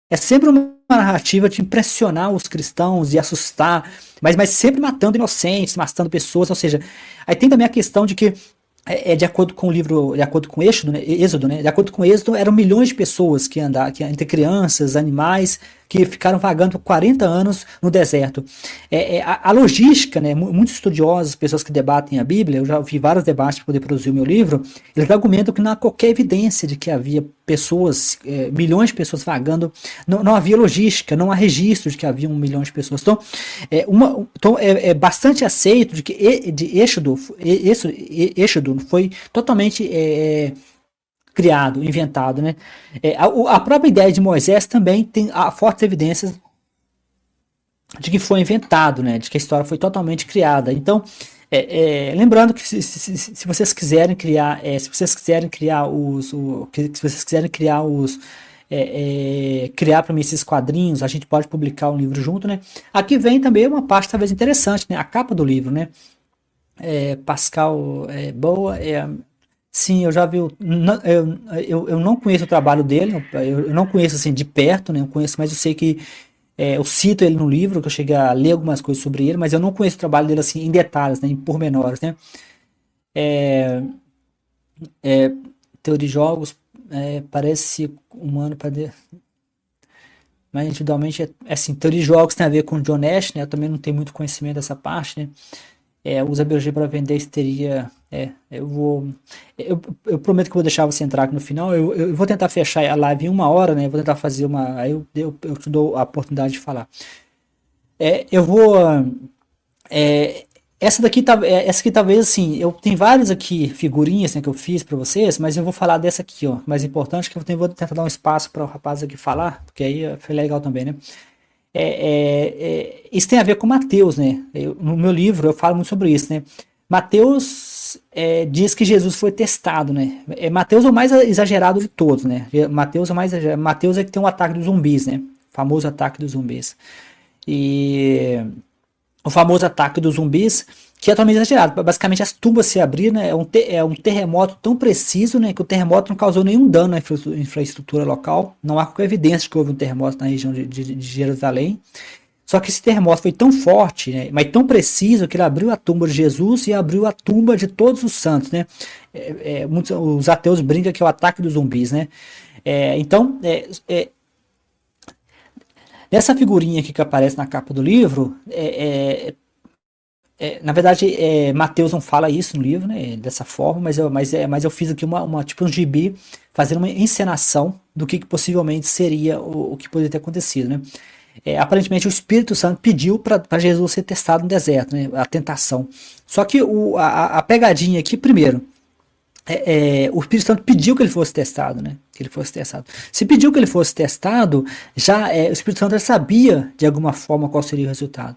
É sempre uma narrativa de impressionar os cristãos e assustar, mas sempre matando inocentes, matando pessoas, ou seja, aí tem também a questão de que de acordo com o livro, de acordo com Êxodo, né? De acordo com Êxodo, eram milhões de pessoas que andaram, entre crianças, animais, que ficaram vagando por 40 anos no deserto. A logística, né? Muitos estudiosos, pessoas que debatem a Bíblia, eu já vi vários debates para poder produzir o meu livro, eles argumentam que não há qualquer evidência de que havia pessoas, milhões de pessoas vagando, não havia logística, não há registro de que havia 1 milhão de pessoas. Então, é bastante aceito de que Êxodo foi totalmente criado, inventado, né? A própria ideia de Moisés também tem fortes evidências de que foi inventado, né? De que a história foi totalmente criada. Então, lembrando que se vocês quiserem criar, criar para mim esses quadrinhos, a gente pode publicar um livro junto, né? Aqui vem também uma parte talvez interessante, né? A capa do livro, né? Pascal Boa, sim, eu já vi, eu não conheço o trabalho dele, eu não conheço assim de perto, né? Eu conheço, mas eu sei que eu cito ele no livro, que eu cheguei a ler algumas coisas sobre ele, mas eu não conheço o trabalho dele assim em detalhes, né? Em pormenores, né? Teoria de jogos, parece humano para mas individualmente assim, teoria de jogos tem a ver com John Nash, né? Eu também não tenho muito conhecimento dessa parte, né? Usa biologia para vender histeria. Eu prometo que vou deixar você entrar aqui no final. Eu vou tentar fechar a live em 1 hora, né? Eu vou tentar fazer uma. Aí eu te dou a oportunidade de falar. Eu vou. Essa aqui talvez assim. Eu tenho várias aqui figurinhas, né, que eu fiz para vocês, mas eu vou falar dessa aqui, ó. Mais importante que vou tentar dar um espaço para o rapaz aqui falar, porque aí foi legal também, né? Isso tem a ver com Mateus, né? No meu livro eu falo muito sobre isso, né? Mateus diz que Jesus foi testado, né? Mateus é o mais exagerado de todos, né? Mateus é que tem um ataque dos zumbis, né? O famoso ataque dos zumbis. E o famoso ataque dos zumbis, que é totalmente exagerado. Basicamente as tumbas se abriram, né? É um terremoto tão preciso, né? Que o terremoto não causou nenhum dano na infraestrutura local. Não há qualquer evidência de que houve um terremoto na região de Jerusalém. Só que esse terremoto foi tão forte, né, mas tão preciso, que ele abriu a tumba de Jesus e abriu a tumba de todos os santos, né? Os ateus brincam que é o ataque dos zumbis, né? Então, nessa figurinha aqui que aparece na capa do livro, na verdade, Mateus não fala isso no livro, né, dessa forma, mas eu fiz aqui tipo um gibi, fazendo uma encenação do que possivelmente seria o que poderia ter acontecido, né? Aparentemente o Espírito Santo pediu para Jesus ser testado no deserto, né, a tentação. Só que a pegadinha aqui, primeiro, o Espírito Santo pediu que ele fosse testado, né? Que ele fosse testado. Se pediu que ele fosse testado, já o Espírito Santo já sabia de alguma forma qual seria o resultado.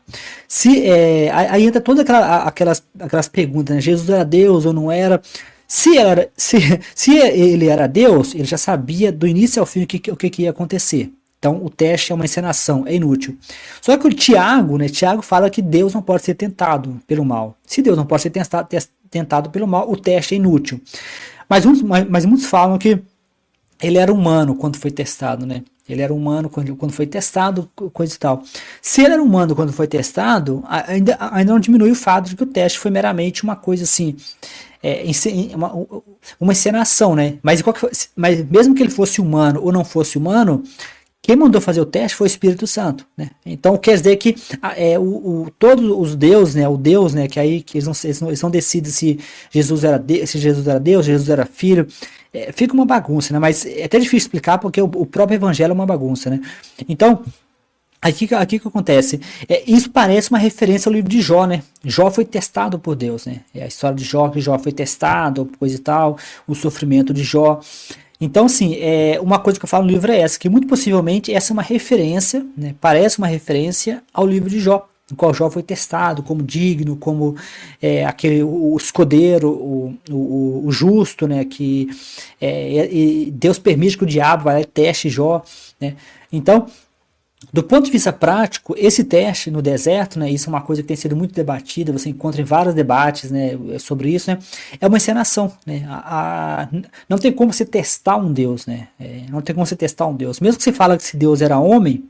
Aí entra todas aquelas perguntas, né? Jesus era Deus ou não era? Se ele era Deus, ele já sabia do início ao fim o que ia acontecer. Então o teste é uma encenação, é inútil. Só que o Tiago fala que Deus não pode ser tentado pelo mal. Se Deus não pode ser tentado pelo mal, o teste é inútil. Mas muitos falam que ele era humano quando foi testado, né? Ele era humano quando foi testado, coisa e tal. Se ele era humano quando foi testado, ainda não diminui o fato de que o teste foi meramente uma coisa assim, uma encenação, né? Mas mesmo que ele fosse humano ou não fosse humano, quem mandou fazer o teste foi o Espírito Santo, né? Então quer dizer que todos os deuses, né? O Deus, né? Que aí que eles não decidem se Jesus era se Jesus era Deus, Jesus era filho. Fica uma bagunça, né? Mas é até difícil explicar porque o próprio Evangelho é uma bagunça, né? Então aqui que acontece? Isso parece uma referência ao livro de Jó, né? Jó foi testado por Deus, né? É a história de Jó, que Jó foi testado, coisa e tal, o sofrimento de Jó. Então, assim, uma coisa que eu falo no livro é essa, que muito possivelmente essa é uma referência, né? Parece uma referência ao livro de Jó, no qual Jó foi testado como digno, como o escudeiro, o justo, né? Que Deus permite que o diabo vá lá e teste Jó, né? Então, do ponto de vista prático, esse teste no deserto, né, isso é uma coisa que tem sido muito debatida, você encontra em vários debates, né, sobre isso, né, é uma encenação, né, não tem como você testar um Deus, né, não tem como você testar um Deus, mesmo que você fala que esse Deus era homem,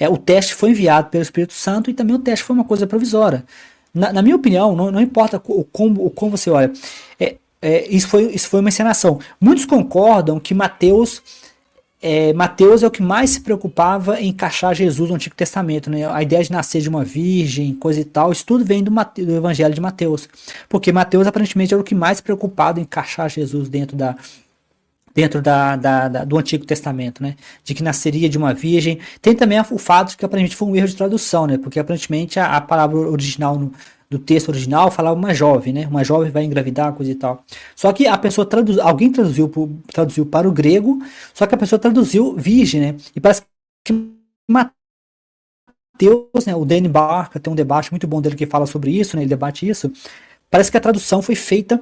o teste foi enviado pelo Espírito Santo e também o teste foi uma coisa provisória. Na minha opinião, não importa como você olha, isso foi uma encenação. Muitos concordam que Mateus é o que mais se preocupava em encaixar Jesus no Antigo Testamento, né? A ideia de nascer de uma virgem, coisa e tal, isso tudo vem do Evangelho de Mateus, porque Mateus aparentemente era o que mais se preocupava em encaixar Jesus dentro do Antigo Testamento, né? De que nasceria de uma virgem. Tem também o fato de que aparentemente foi um erro de tradução, né? Porque aparentemente a palavra original do texto original falava uma jovem, né? Uma jovem vai engravidar, coisa e tal. Só que a pessoa alguém traduziu para o grego, só que a pessoa traduziu virgem, né? E parece que Mateus, né? O Danny Barker tem um debate muito bom dele que fala sobre isso, né? Ele debate isso. Parece que a tradução foi feita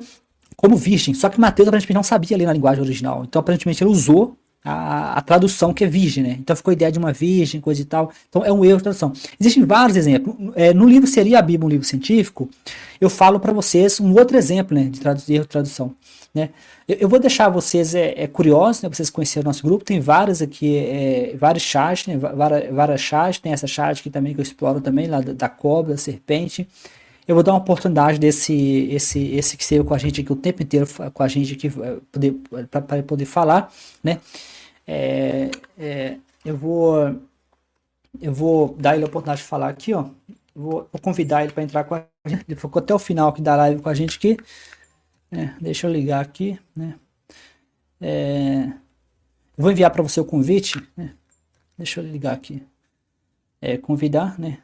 como virgem, só que Mateus aparentemente não sabia ler na linguagem original. Então aparentemente ele usou a tradução que é virgem, né? Então ficou a ideia de uma virgem, coisa e tal. Então é um erro de tradução. Existem vários exemplos. No livro Seria a Bíblia um livro científico? Eu falo para vocês um outro exemplo, né, de erro de tradução, né? Eu vou deixar vocês curiosos, né, para vocês conhecerem o nosso grupo. Tem vários aqui, vários chats, né, várias chats. Tem essa chat aqui também que eu exploro também, lá da cobra, da serpente. Eu vou dar uma oportunidade esse que esteve com a gente aqui o tempo inteiro, com a gente aqui, para poder falar, né? Eu vou dar ele a oportunidade de falar aqui, ó. Vou convidar ele para entrar com a gente. Ele ficou até o final aqui da live com a gente aqui. Deixa eu ligar aqui, né? Eu vou enviar para você o convite, né? Deixa eu ligar aqui. Convidar, né?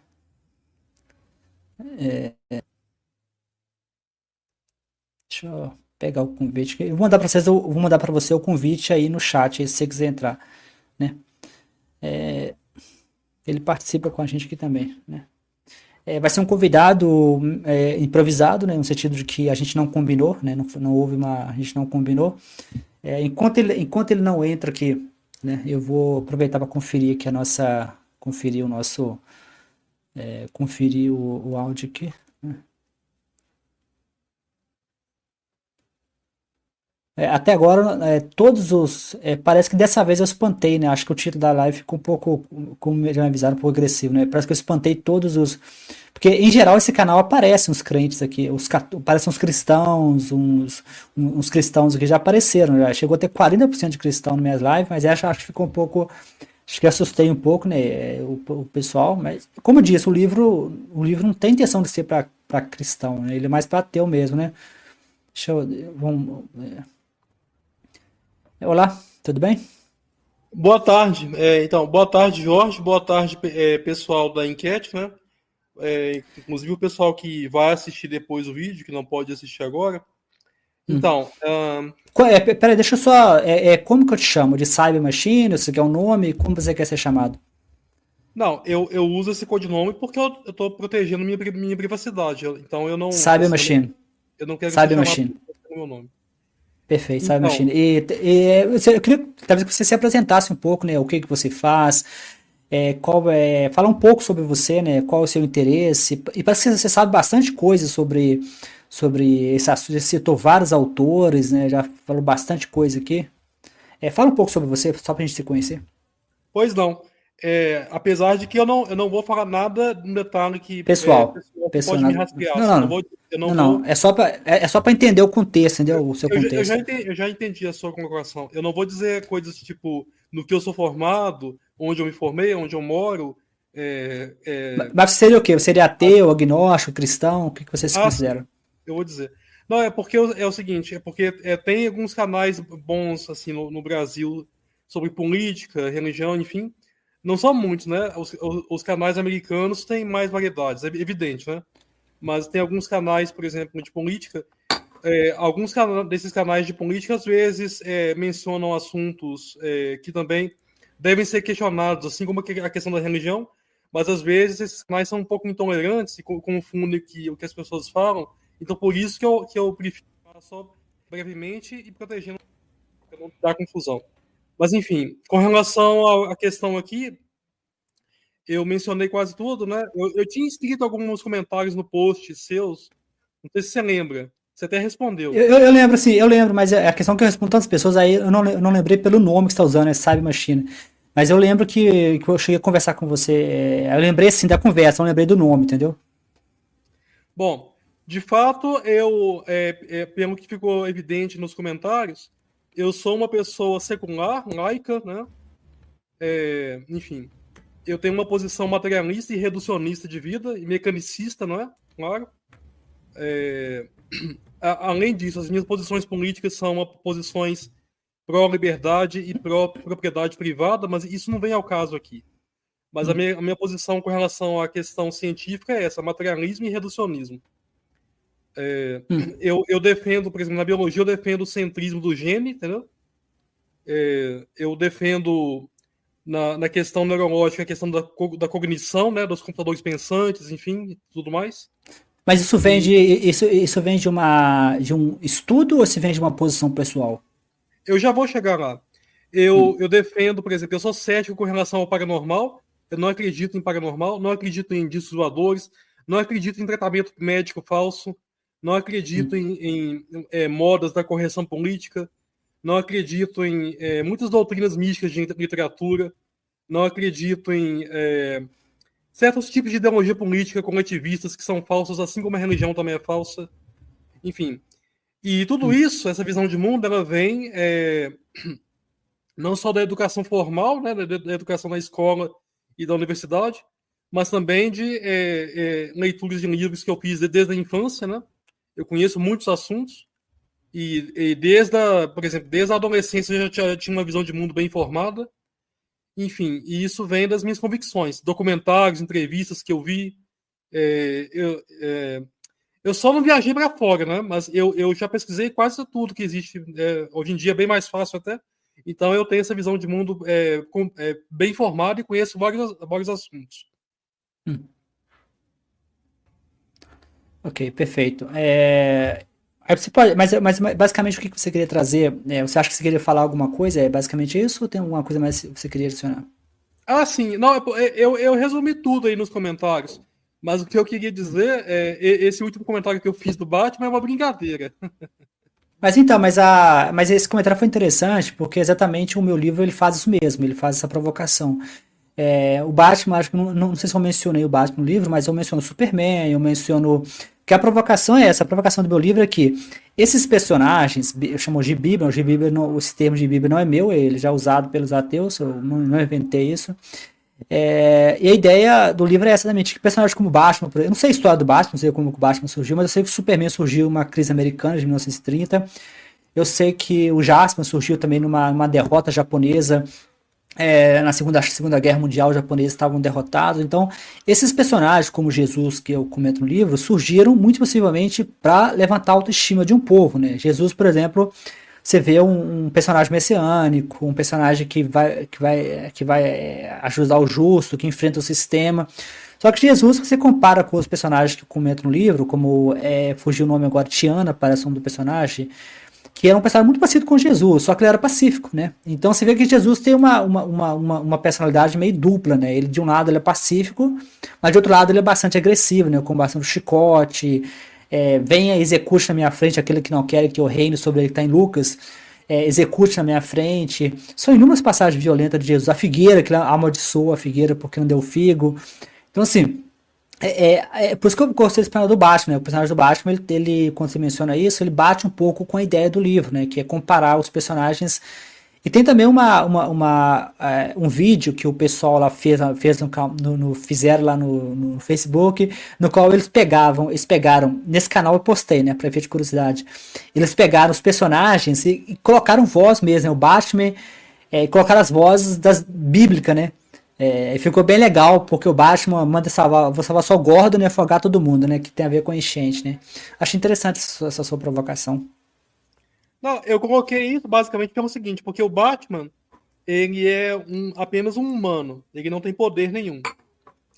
Deixa eu pegar o convite. Eu vou mandar para você o convite aí no chat, aí, se você quiser entrar, né? Ele participa com a gente aqui também, né? Vai ser um convidado improvisado, né? No sentido de que a gente não combinou, né? Não houve a gente não combinou. Enquanto ele não entra aqui, né? Eu vou aproveitar para conferir aqui conferir o nosso, conferir o áudio aqui, né? Até agora, parece que dessa vez eu espantei, né? Acho que o título da live ficou um pouco, como já me avisaram, um pouco agressivo, né? Parece que eu espantei todos os. Porque, em geral, esse canal aparece uns crentes aqui, aparecem uns cristãos, uns cristãos aqui já apareceram, já chegou a ter 40% de cristão nas minhas lives, mas acho que ficou um pouco. Acho que assustei um pouco, né? O pessoal, mas, como eu disse, o livro não tem intenção de ser para cristão, né? Ele é mais para ateu mesmo, né? Vamos. Olá, tudo bem? Boa tarde. Então, boa tarde, Jorge. Boa tarde, pessoal da enquete, né? Inclusive o pessoal que vai assistir depois o vídeo, que não pode assistir agora. Então, peraí, deixa eu só. Como que eu te chamo? De Cyber Machine? Você quer um nome? Como você quer ser chamado? Não, eu uso esse codinome porque eu tô protegendo minha privacidade. Então eu não. Cyber Machine. Eu não quero Cyber ser Machine. chamado pelo meu nome. Perfeito, Cyber Então, Machine. Eu queria talvez que você se apresentasse um pouco, né? O que você faz, falar um pouco sobre você, né? Qual é o seu interesse. E parece que você sabe bastante coisa sobre esse assunto. Você citou vários autores, né? Já falou bastante coisa aqui. Fala um pouco sobre você, só pra gente se conhecer. Pois não. Apesar de que eu não vou falar nada no detalhe que Pessoal, pode me rastrear. Não. É só para entender o contexto, entendeu? O seu contexto. Eu já entendi a sua colocação. Eu não vou dizer coisas tipo no que eu sou formado onde eu me formei, onde eu moro. Mas você seria o quê? Você seria ateu, agnóstico, cristão? O que você se Sim, considera? eu vou dizer. Não, é porque é o seguinte, é porque tem alguns canais bons assim no Brasil sobre política, religião, enfim. Não são muitos, né? Os canais americanos têm mais variedades, é evidente, né? Mas tem alguns canais, por exemplo, de política. Alguns desses canais de política às vezes mencionam assuntos que também devem ser questionados, assim como a questão da religião, mas às vezes esses canais são um pouco intolerantes e confundem o que as pessoas falam. Então, por isso que eu prefiro falar só brevemente e protegendo para não dar confusão. Mas, enfim, com relação à questão aqui, eu mencionei quase tudo, né? Eu tinha escrito alguns comentários no post seus, não sei se você lembra. Você até respondeu. Eu lembro, assim, eu lembro, mas a questão é que eu respondo tantas pessoas, aí eu não lembrei pelo nome que você está usando, é Cyber Machine. Mas eu lembro que eu cheguei a conversar com você. Eu lembrei, assim, da conversa, não lembrei do nome, entendeu? Bom, de fato, pelo que ficou evidente nos comentários, eu sou uma pessoa secular, laica, né? Enfim, eu tenho uma posição materialista e reducionista de vida, e mecanicista, não é? Claro. Além disso, as minhas posições políticas são posições pró-liberdade e pró-propriedade privada, mas isso não vem ao caso aqui. Mas a minha posição com relação à questão científica é essa, materialismo e reducionismo. Eu defendo, por exemplo, na biologia eu defendo o centrismo do gene, entendeu? Eu defendo na questão neurológica a questão da cognição, né, dos computadores pensantes, enfim, tudo mais. Mas isso vem isso vem de um estudo ou se vem de uma posição pessoal? Eu já vou chegar lá. Eu defendo, por exemplo, eu sou cético com relação ao paranormal, eu não acredito em paranormal, não acredito em discos voadores, não acredito em tratamento médico falso, não acredito em modas da correção política, não acredito em muitas doutrinas místicas de literatura, não acredito em certos tipos de ideologia política coletivistas que são falsos, assim como a religião também é falsa. Enfim. E tudo isso, essa visão de mundo, ela vem não só da educação formal, né, da educação na escola e da universidade, mas também de leituras de livros que eu fiz desde a infância, né? Eu conheço muitos assuntos e por exemplo, desde a adolescência eu já tinha uma visão de mundo bem formada. Enfim, e isso vem das minhas convicções, documentários, entrevistas que eu vi. Eu só não viajei para fora, né? Mas eu já pesquisei quase tudo que existe. Hoje em dia é bem mais fácil até. Então eu tenho essa visão de mundo bem formada e conheço vários assuntos. Ok, perfeito. Aí você pode, mas basicamente o que você queria trazer? Você acha que você queria falar alguma coisa? É basicamente isso ou tem alguma coisa mais que você queria adicionar? Ah, sim. Não, eu resumi tudo aí nos comentários. Mas o que eu queria dizer esse último comentário que eu fiz do Batman é uma brincadeira. Mas então, mas esse comentário foi interessante porque exatamente o meu livro ele faz isso mesmo, ele faz essa provocação. O Batman, acho que não sei se eu mencionei o Batman no livro, mas eu menciono o Superman, eu menciono que a provocação é essa, a provocação do meu livro é que esses personagens, eu chamo de Bíblia, esse termo de Bíblia não é meu, ele já é usado pelos ateus, eu não inventei isso. E a ideia do livro é exatamente que personagens como Batman, eu não sei a história do Batman, não sei como o Batman surgiu, mas eu sei que o Superman surgiu numa crise americana de 1930. Eu sei que o Jasper surgiu também numa derrota japonesa. Na segunda Guerra Mundial, os japoneses estavam derrotados. Então, esses personagens, como Jesus, que eu comento no livro, surgiram muito possivelmente para levantar a autoestima de um povo, né? Jesus, por exemplo, você vê um personagem messiânico, um personagem que vai ajudar o justo, que enfrenta o sistema. Só que Jesus, você compara com os personagens que eu comento no livro, como fugiu o nome agora, Tiana, parece o nome do personagem, que era um personagem muito parecido com Jesus, só que ele era pacífico, né? Então você vê que Jesus tem uma personalidade meio dupla, né? Ele, de um lado, ele é pacífico, mas de outro lado ele é bastante agressivo, né? Com bastante chicote, venha, execute na minha frente aquele que não quer que eu reine sobre ele, que está em Lucas, execute na minha frente. São inúmeras passagens violentas de Jesus. A figueira, que ele amaldiçoou a figueira porque não deu figo. Então, assim, por isso que eu gostei desse personagem do Batman, né? O personagem do Batman, ele, quando você menciona isso, ele bate um pouco com a ideia do livro, né? Que é comparar os personagens E tem também um vídeo que o pessoal lá fez fizeram lá no Facebook, no qual eles pegaram, nesse canal eu postei, né, pra efeito de curiosidade, eles pegaram os personagens e colocaram voz mesmo, né, o Batman, e colocaram as vozes das bíblicas, né, e ficou bem legal, porque o Batman manda salvar, vou salvar só o Gordon e afogar todo mundo, né, que tem a ver com a enchente, né. Acho interessante essa sua provocação. Não, eu coloquei isso basicamente pelo seguinte, porque o Batman, ele é apenas um humano, ele não tem poder nenhum.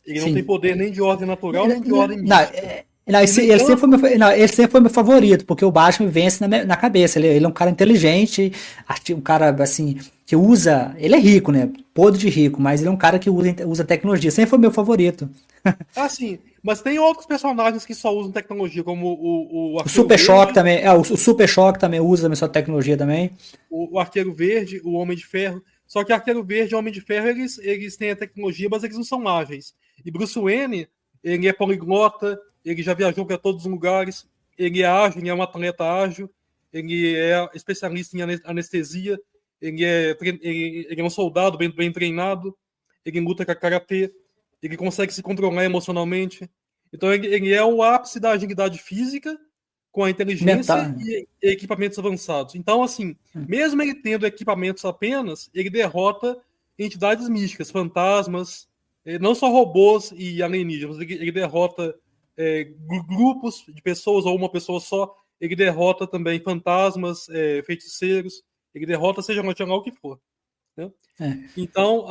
Ele não tem Sim. poder nem de ordem natural, nem de ordem Não, mística. não, E, no ele sempre foi meu favorito, porque o Batman vence na cabeça. Ele é um cara inteligente, um cara assim, que usa. Ele é rico, né? Podre de rico, mas ele é um cara que usa tecnologia. Sempre foi meu favorito. sim, mas tem outros personagens que só usam tecnologia, como o O Arqueiro Super Choque Verde, também. O Super Choque também usa a sua tecnologia também. o Arqueiro Verde, o Homem de Ferro. Só que Arqueiro Verde e Homem de Ferro, eles têm a tecnologia, mas eles não são ágeis. E Bruce Wayne, ele é poliglota, ele já viajou para todos os lugares, ele é ágil, ele é um atleta ágil, ele é especialista em anestesia, ele é um soldado bem treinado, ele luta com a karatê, ele consegue se controlar emocionalmente. Então ele é o ápice da agilidade física com a inteligência Mental. e equipamentos avançados. Então, assim, mesmo ele tendo equipamentos apenas, ele derrota entidades místicas, fantasmas, não só robôs e alienígenas, ele derrota grupos de pessoas ou uma pessoa só, ele derrota também fantasmas, feiticeiros, ele derrota seja lá o que for. Né? Então,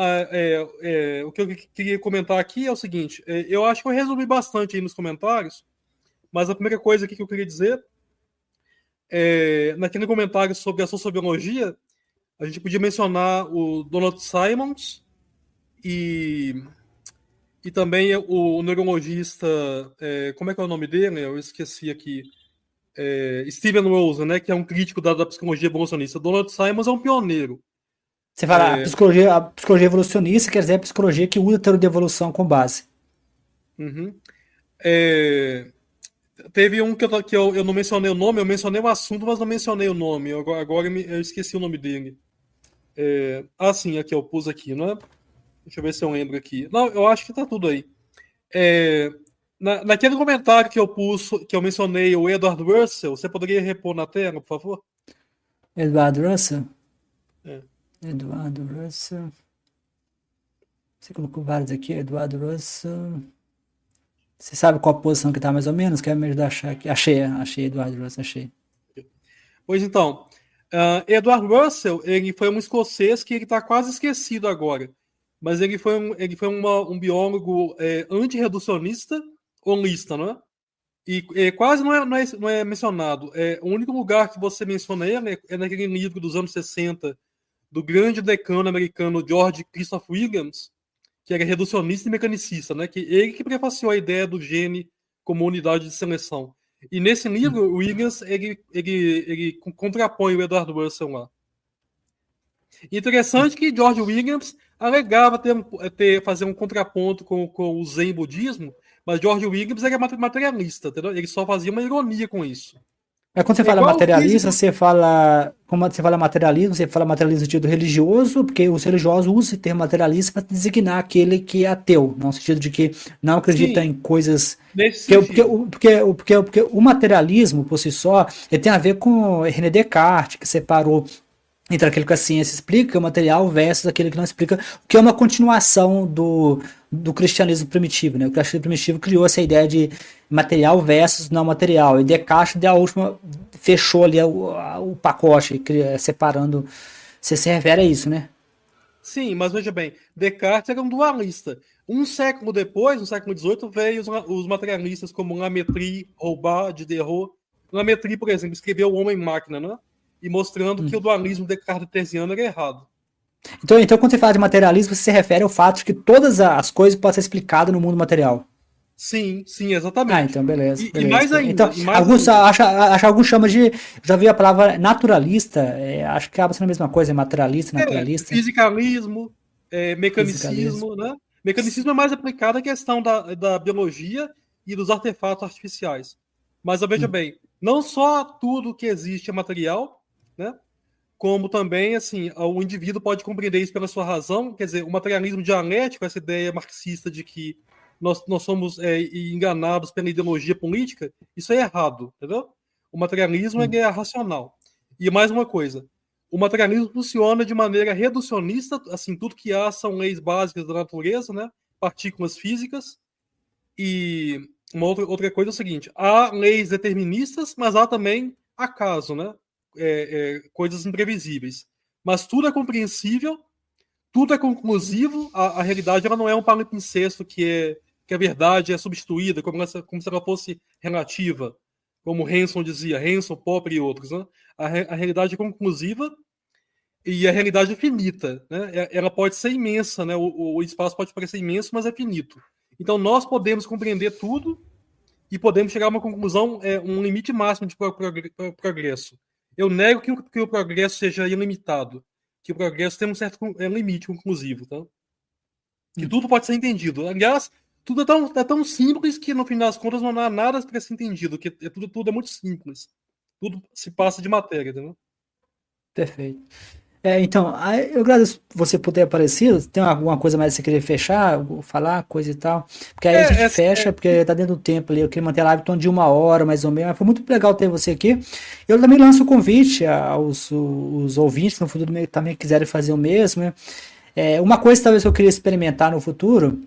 o que eu queria comentar aqui é o seguinte, eu acho que eu resumi bastante aí nos comentários, mas a primeira coisa aqui que eu queria dizer, naquele comentário sobre a sociobiologia, a gente podia mencionar o Donald Simons e também o neurologista, como é que é o nome dele? Eu esqueci aqui. Steven Rosen, né, que é um crítico da psicologia evolucionista. Donald Simons é um pioneiro. Você fala, a psicologia evolucionista quer dizer a psicologia que usa a teoria de evolução com base. Uhum. Teve um que eu não mencionei o nome, eu mencionei o assunto, mas não mencionei o nome. Agora eu esqueci o nome dele. Sim, aqui, eu pus aqui, né? Deixa eu ver se eu lembro aqui. Não, eu acho que tá tudo aí. Naquele comentário que eu pus, que eu mencionei o Edward Russell, você poderia repor na tela, por favor? Edward Russell? Edward Russell. Você colocou vários aqui, Edward Russell. Você sabe qual posição que tá mais ou menos? Quer me ajudar a achar aqui? Achei Edward Russell, achei. Pois então, Edward Russell, ele foi um escocês que ele está quase esquecido agora, mas ele foi um biólogo antirreducionista, holista, não é? E quase não é mencionado. O único lugar que você menciona ele é naquele livro dos anos 60, do grande decano americano George Christopher Williams, que era reducionista e mecanicista, né? Ele que prefaciou a ideia do gene como unidade de seleção. E nesse livro, o Williams ele contrapõe o Edward Russell lá. Interessante que George Williams alegava fazer um contraponto com o Zen budismo, mas George Williams era materialista, entendeu? Ele só fazia uma ironia com isso. Mas quando você fala materialista, como você fala materialismo no sentido religioso, porque os religiosos usam o termo materialista para designar aquele que é ateu, no sentido de que não acredita em coisas. Porque o materialismo, por si só, ele tem a ver com René Descartes, que separou entre aquilo que a ciência explica, o material, versus aquilo que não explica, o que é uma continuação do cristianismo primitivo, né? O cristianismo primitivo criou essa ideia de material versus não material, e Descartes, fechou ali o pacote, separando. Você se refere a isso, né? Sim, mas veja bem, Descartes era um dualista. Um século depois, no século XVIII, veio os materialistas como Lametrie, Hobbes, Diderot. Lametrie, por exemplo, escreveu O Homem-Máquina, né? E mostrando que o dualismo descartesiano era errado. Então, quando você fala de materialismo, você se refere ao fato de que todas as coisas podem ser explicadas no mundo material. Sim, exatamente. Então, beleza. E mais ainda. Então, alguns chamam de. Já vi a palavra naturalista, acho que acaba sendo a mesma coisa, materialista, naturalista. Fisicalismo, mecanicismo, né? Mecanicismo é mais aplicado à questão da biologia e dos artefatos artificiais. Mas veja bem, não só tudo que existe é material, né? como também, assim, o indivíduo pode compreender isso pela sua razão. Quer dizer, o materialismo dialético, essa ideia marxista de que nós somos enganados pela ideologia política, isso é errado, entendeu? O materialismo é racional. E mais uma coisa, o materialismo funciona de maneira reducionista, assim, tudo que há são leis básicas da natureza, né? Partículas físicas, e uma outra coisa é o seguinte, há leis deterministas, mas há também acaso, né? Coisas imprevisíveis. Mas tudo é compreensível, tudo é conclusivo, a realidade ela não é um palimpsesto que a verdade é substituída, como se ela fosse relativa, como Hanson dizia, Hanson, Popper e outros. Né? A realidade é conclusiva e a realidade é finita. Né? Ela pode ser imensa, né? O espaço pode parecer imenso, mas é finito. Então nós podemos compreender tudo e podemos chegar a uma conclusão, um limite máximo de progresso. Eu nego que o progresso seja ilimitado, que o progresso tem um certo limite conclusivo, tá? Que tudo pode ser entendido. Aliás, tudo é tão simples que, no fim das contas, não há nada para ser entendido, que tudo é muito simples. Tudo se passa de matéria, entendeu? Perfeito. Então, eu agradeço você por ter aparecido. Tem alguma coisa mais que você queria fechar, falar, coisa e tal? Porque aí a gente fecha, porque tá dentro do tempo ali. Eu queria manter a live em torno de 1 hora, mais ou menos. Mas foi muito legal ter você aqui. Eu também lanço o convite aos os ouvintes no futuro também quiserem fazer o mesmo, né? Uma coisa talvez que eu queria experimentar no futuro,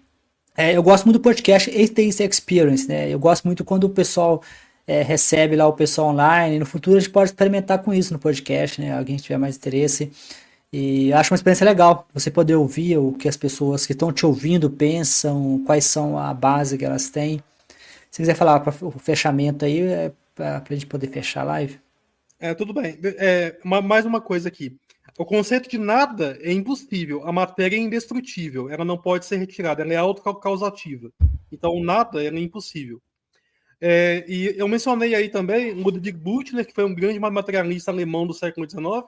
eu gosto muito do podcast Atheist Experience, né? Eu gosto muito quando o pessoal recebe lá o pessoal online. No futuro a gente pode experimentar com isso no podcast, né? Alguém tiver mais interesse. E eu acho uma experiência legal você poder ouvir o que as pessoas que estão te ouvindo pensam, quais são a base que elas têm. Se quiser falar para o fechamento aí, para a gente poder fechar a live. Tudo bem. Mais uma coisa aqui. O conceito de nada é impossível. A matéria é indestrutível. Ela não pode ser retirada. Ela é autocausativa. Então, o nada é impossível. E eu mencionei aí também o Ludwig Büchner, que foi um grande materialista alemão do século XIX,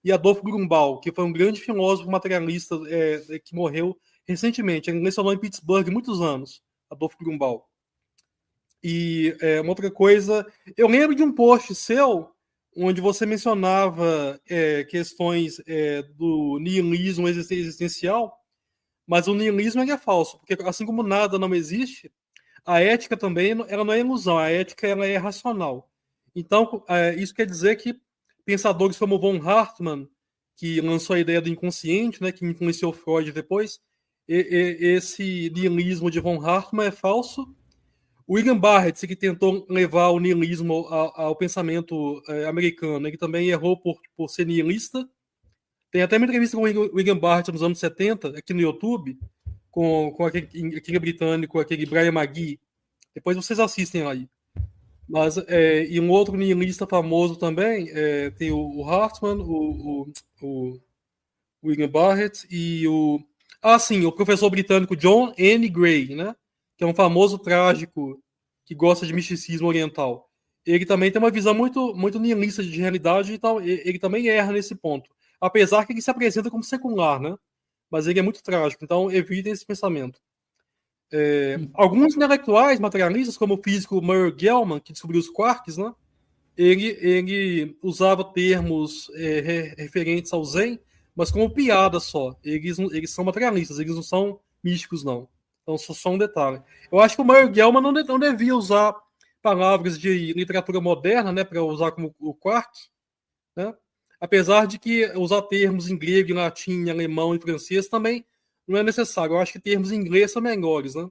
e Adolf Grünbaum, que foi um grande filósofo materialista que morreu recentemente. Ele lecionou em Pittsburgh muitos anos, Adolf Grünbaum. E uma outra coisa, eu lembro de um post seu onde você mencionava questões do niilismo existencial, mas o niilismo é falso, porque assim como nada não existe, a ética também ela não é ilusão, a ética ela é racional. Então, isso quer dizer que pensadores como von Hartmann, que lançou a ideia do inconsciente, né, que influenciou Freud depois, esse niilismo de von Hartmann é falso. O William Barrett, que tentou levar o niilismo ao pensamento americano, ele também errou por ser niilista. Tem até uma entrevista com o William Barrett nos anos 70, aqui no YouTube, com aquele britânico, aquele Brian McGee. Depois vocês assistem aí. Mas, e um outro niilista famoso também, tem o Hartmann, o William Barrett e o professor britânico John N. Gray, né? Que é um famoso trágico que gosta de misticismo oriental. Ele também tem uma visão muito, muito niilista de realidade, então ele também erra nesse ponto. Apesar que ele se apresenta como secular, né? Mas ele é muito trágico, então evitem esse pensamento. Alguns intelectuais materialistas, como o físico Murray Gell-Mann, que descobriu os quarks, né? Ele usava termos referentes ao Zen, mas como piada só. Eles são materialistas, eles não são místicos, não. Então, só um detalhe. Eu acho que o Murray Gell-Mann não devia usar palavras de literatura moderna, né, para usar como o quark, né? Apesar de que usar termos em grego, em latim, em alemão e francês também não é necessário. Eu acho que termos em inglês são melhores, né?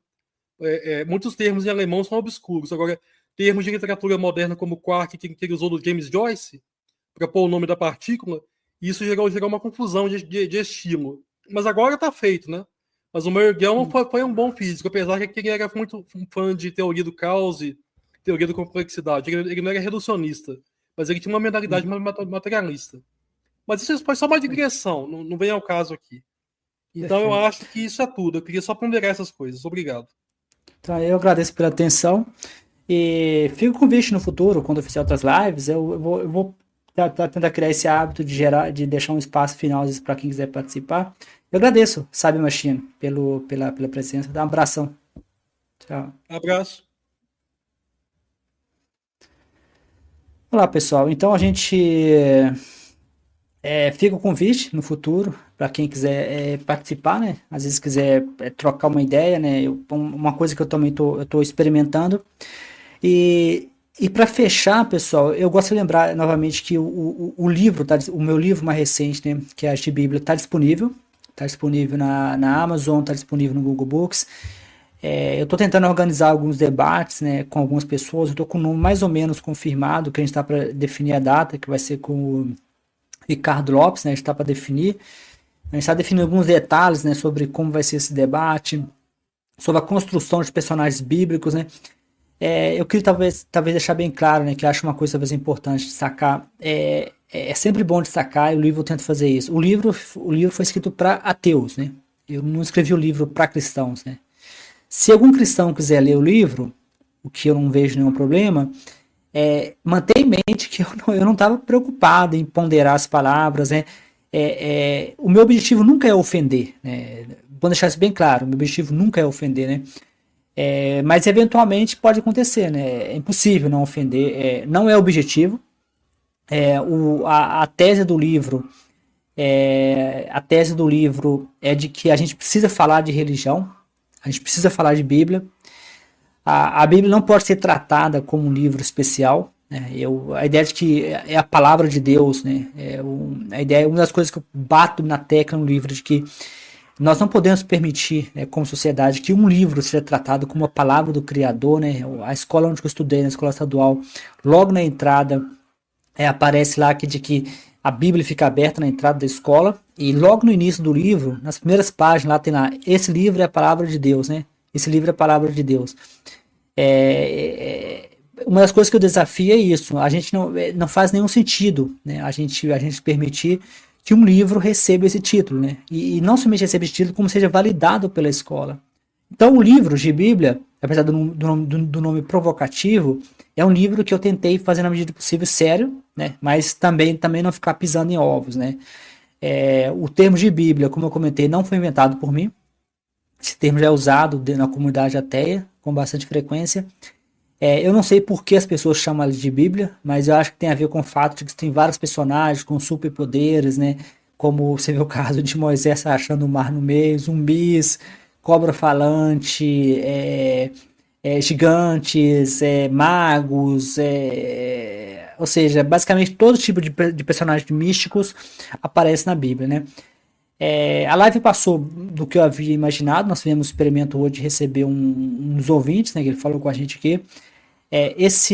Muitos termos em alemão são obscuros. Agora, termos de literatura moderna como quark, que ele usou do James Joyce, para pôr o nome da partícula, isso gerou uma confusão de estilo. Mas agora está feito, né? Mas o Murray Gell-Mann foi um bom físico, apesar que ele era muito fã de teoria do caos e teoria da complexidade. Ele não era reducionista, mas ele tinha uma mentalidade materialista. Mas isso foi só uma digressão, não vem ao caso aqui. Então eu acho que isso é tudo. Eu queria só ponderar essas coisas. Obrigado. Então eu agradeço pela atenção e fico com o convite no futuro, quando eu fizer outras lives, eu vou tentar criar esse hábito de deixar um espaço final para quem quiser participar. Eu agradeço, Sábio Machino, pela presença. Dá um abração. Tchau. Abraço. Olá, pessoal. Então a gente Fica o convite no futuro para quem quiser participar, né? Às vezes quiser trocar uma ideia, né? Uma coisa que eu também tô experimentando. E para fechar, pessoal, eu gosto de lembrar novamente que o livro, o meu livro mais recente, né, que é a de Bíblia, está disponível. Está disponível na Amazon, está disponível no Google Books. Eu estou tentando organizar alguns debates, né, com algumas pessoas. Eu estou com o nome mais ou menos confirmado, que a gente está para definir a data, que vai ser com o Ricardo Lopes, né, a gente está para definir. A gente está definindo alguns detalhes, né, sobre como vai ser esse debate, sobre a construção de personagens bíblicos, né. Eu queria talvez deixar bem claro, né, que eu acho uma coisa talvez importante destacar. É sempre bom destacar, e o livro tenta fazer isso. O livro foi escrito para ateus, né? Eu não escrevi o livro para cristãos, né? Se algum cristão quiser ler o livro, o que eu não vejo nenhum problema, manter em mente que eu não estava preocupado em ponderar as palavras, né? O meu objetivo nunca é ofender, né? Vou deixar isso bem claro, o meu objetivo nunca é ofender, né? Mas eventualmente pode acontecer, né? É impossível não ofender, não é objetivo. A tese do livro é de que a gente precisa falar de religião, a gente precisa falar de Bíblia. A Bíblia não pode ser tratada como um livro especial, né? A ideia de que é a palavra de Deus, né? A ideia, uma das coisas que eu bato na tecla no livro, de que nós não podemos permitir, né, como sociedade, que um livro seja tratado como a palavra do Criador, né? A escola onde eu estudei, na escola estadual, logo na entrada, aparece lá de que a Bíblia fica aberta na entrada da escola, e logo no início do livro, nas primeiras páginas, lá tem lá, esse livro é a palavra de Deus, né? Esse livro é a palavra de Deus. Uma das coisas que eu desafio é isso, a gente não faz nenhum sentido, né? A gente permitir que um livro receba esse título, né? E não somente receba esse título, como seja validado pela escola. Então, o livro de Bíblia, apesar do nome provocativo, é um livro que eu tentei fazer na medida do possível sério, né? Mas também não ficar pisando em ovos, né? O termo de Bíblia, como eu comentei, não foi inventado por mim. Esse termo já é usado na comunidade ateia com bastante frequência. Eu não sei por que as pessoas chamam ela de Bíblia, mas eu acho que tem a ver com o fato de que tem vários personagens com superpoderes, né? Como você vê o caso de Moisés achando o mar no meio, zumbis, cobra falante, gigantes, magos, ou seja, basicamente todo tipo de personagens místicos aparece na Bíblia, né? A live passou do que eu havia imaginado. Nós fizemos um experimento hoje de receber um dos ouvintes, né, que ele falou com a gente aqui. Isso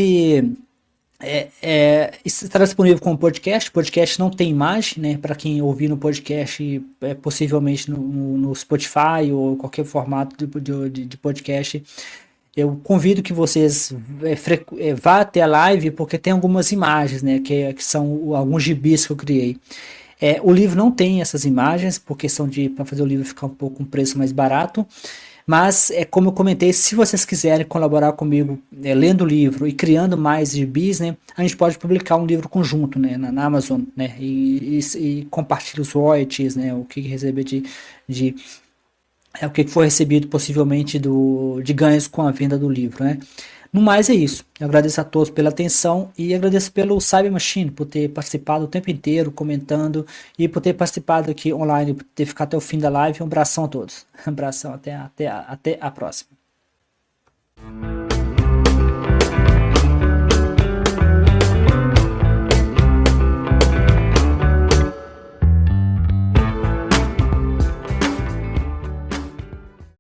estará disponível como podcast. Podcast não tem imagem, né? Para quem ouvir no podcast, possivelmente no Spotify ou qualquer formato de podcast. Eu convido que vocês vá até a live, porque tem algumas imagens, né? Que são alguns gibis que eu criei. O livro não tem essas imagens, por questão para fazer o livro ficar um pouco um preço mais barato. Mas, como eu comentei, se vocês quiserem colaborar comigo lendo o livro e criando mais gibis, né, a gente pode publicar um livro conjunto, né, na Amazon, né, e compartilhar os royalties, né, o que receber o que foi recebido possivelmente de ganhos com a venda do livro, né. No mais é isso. Eu agradeço a todos pela atenção e agradeço pelo Cyber Machine por ter participado o tempo inteiro, comentando, e por ter participado aqui online, por ter ficado até o fim da live. Um abração a todos. Um abração, até a próxima.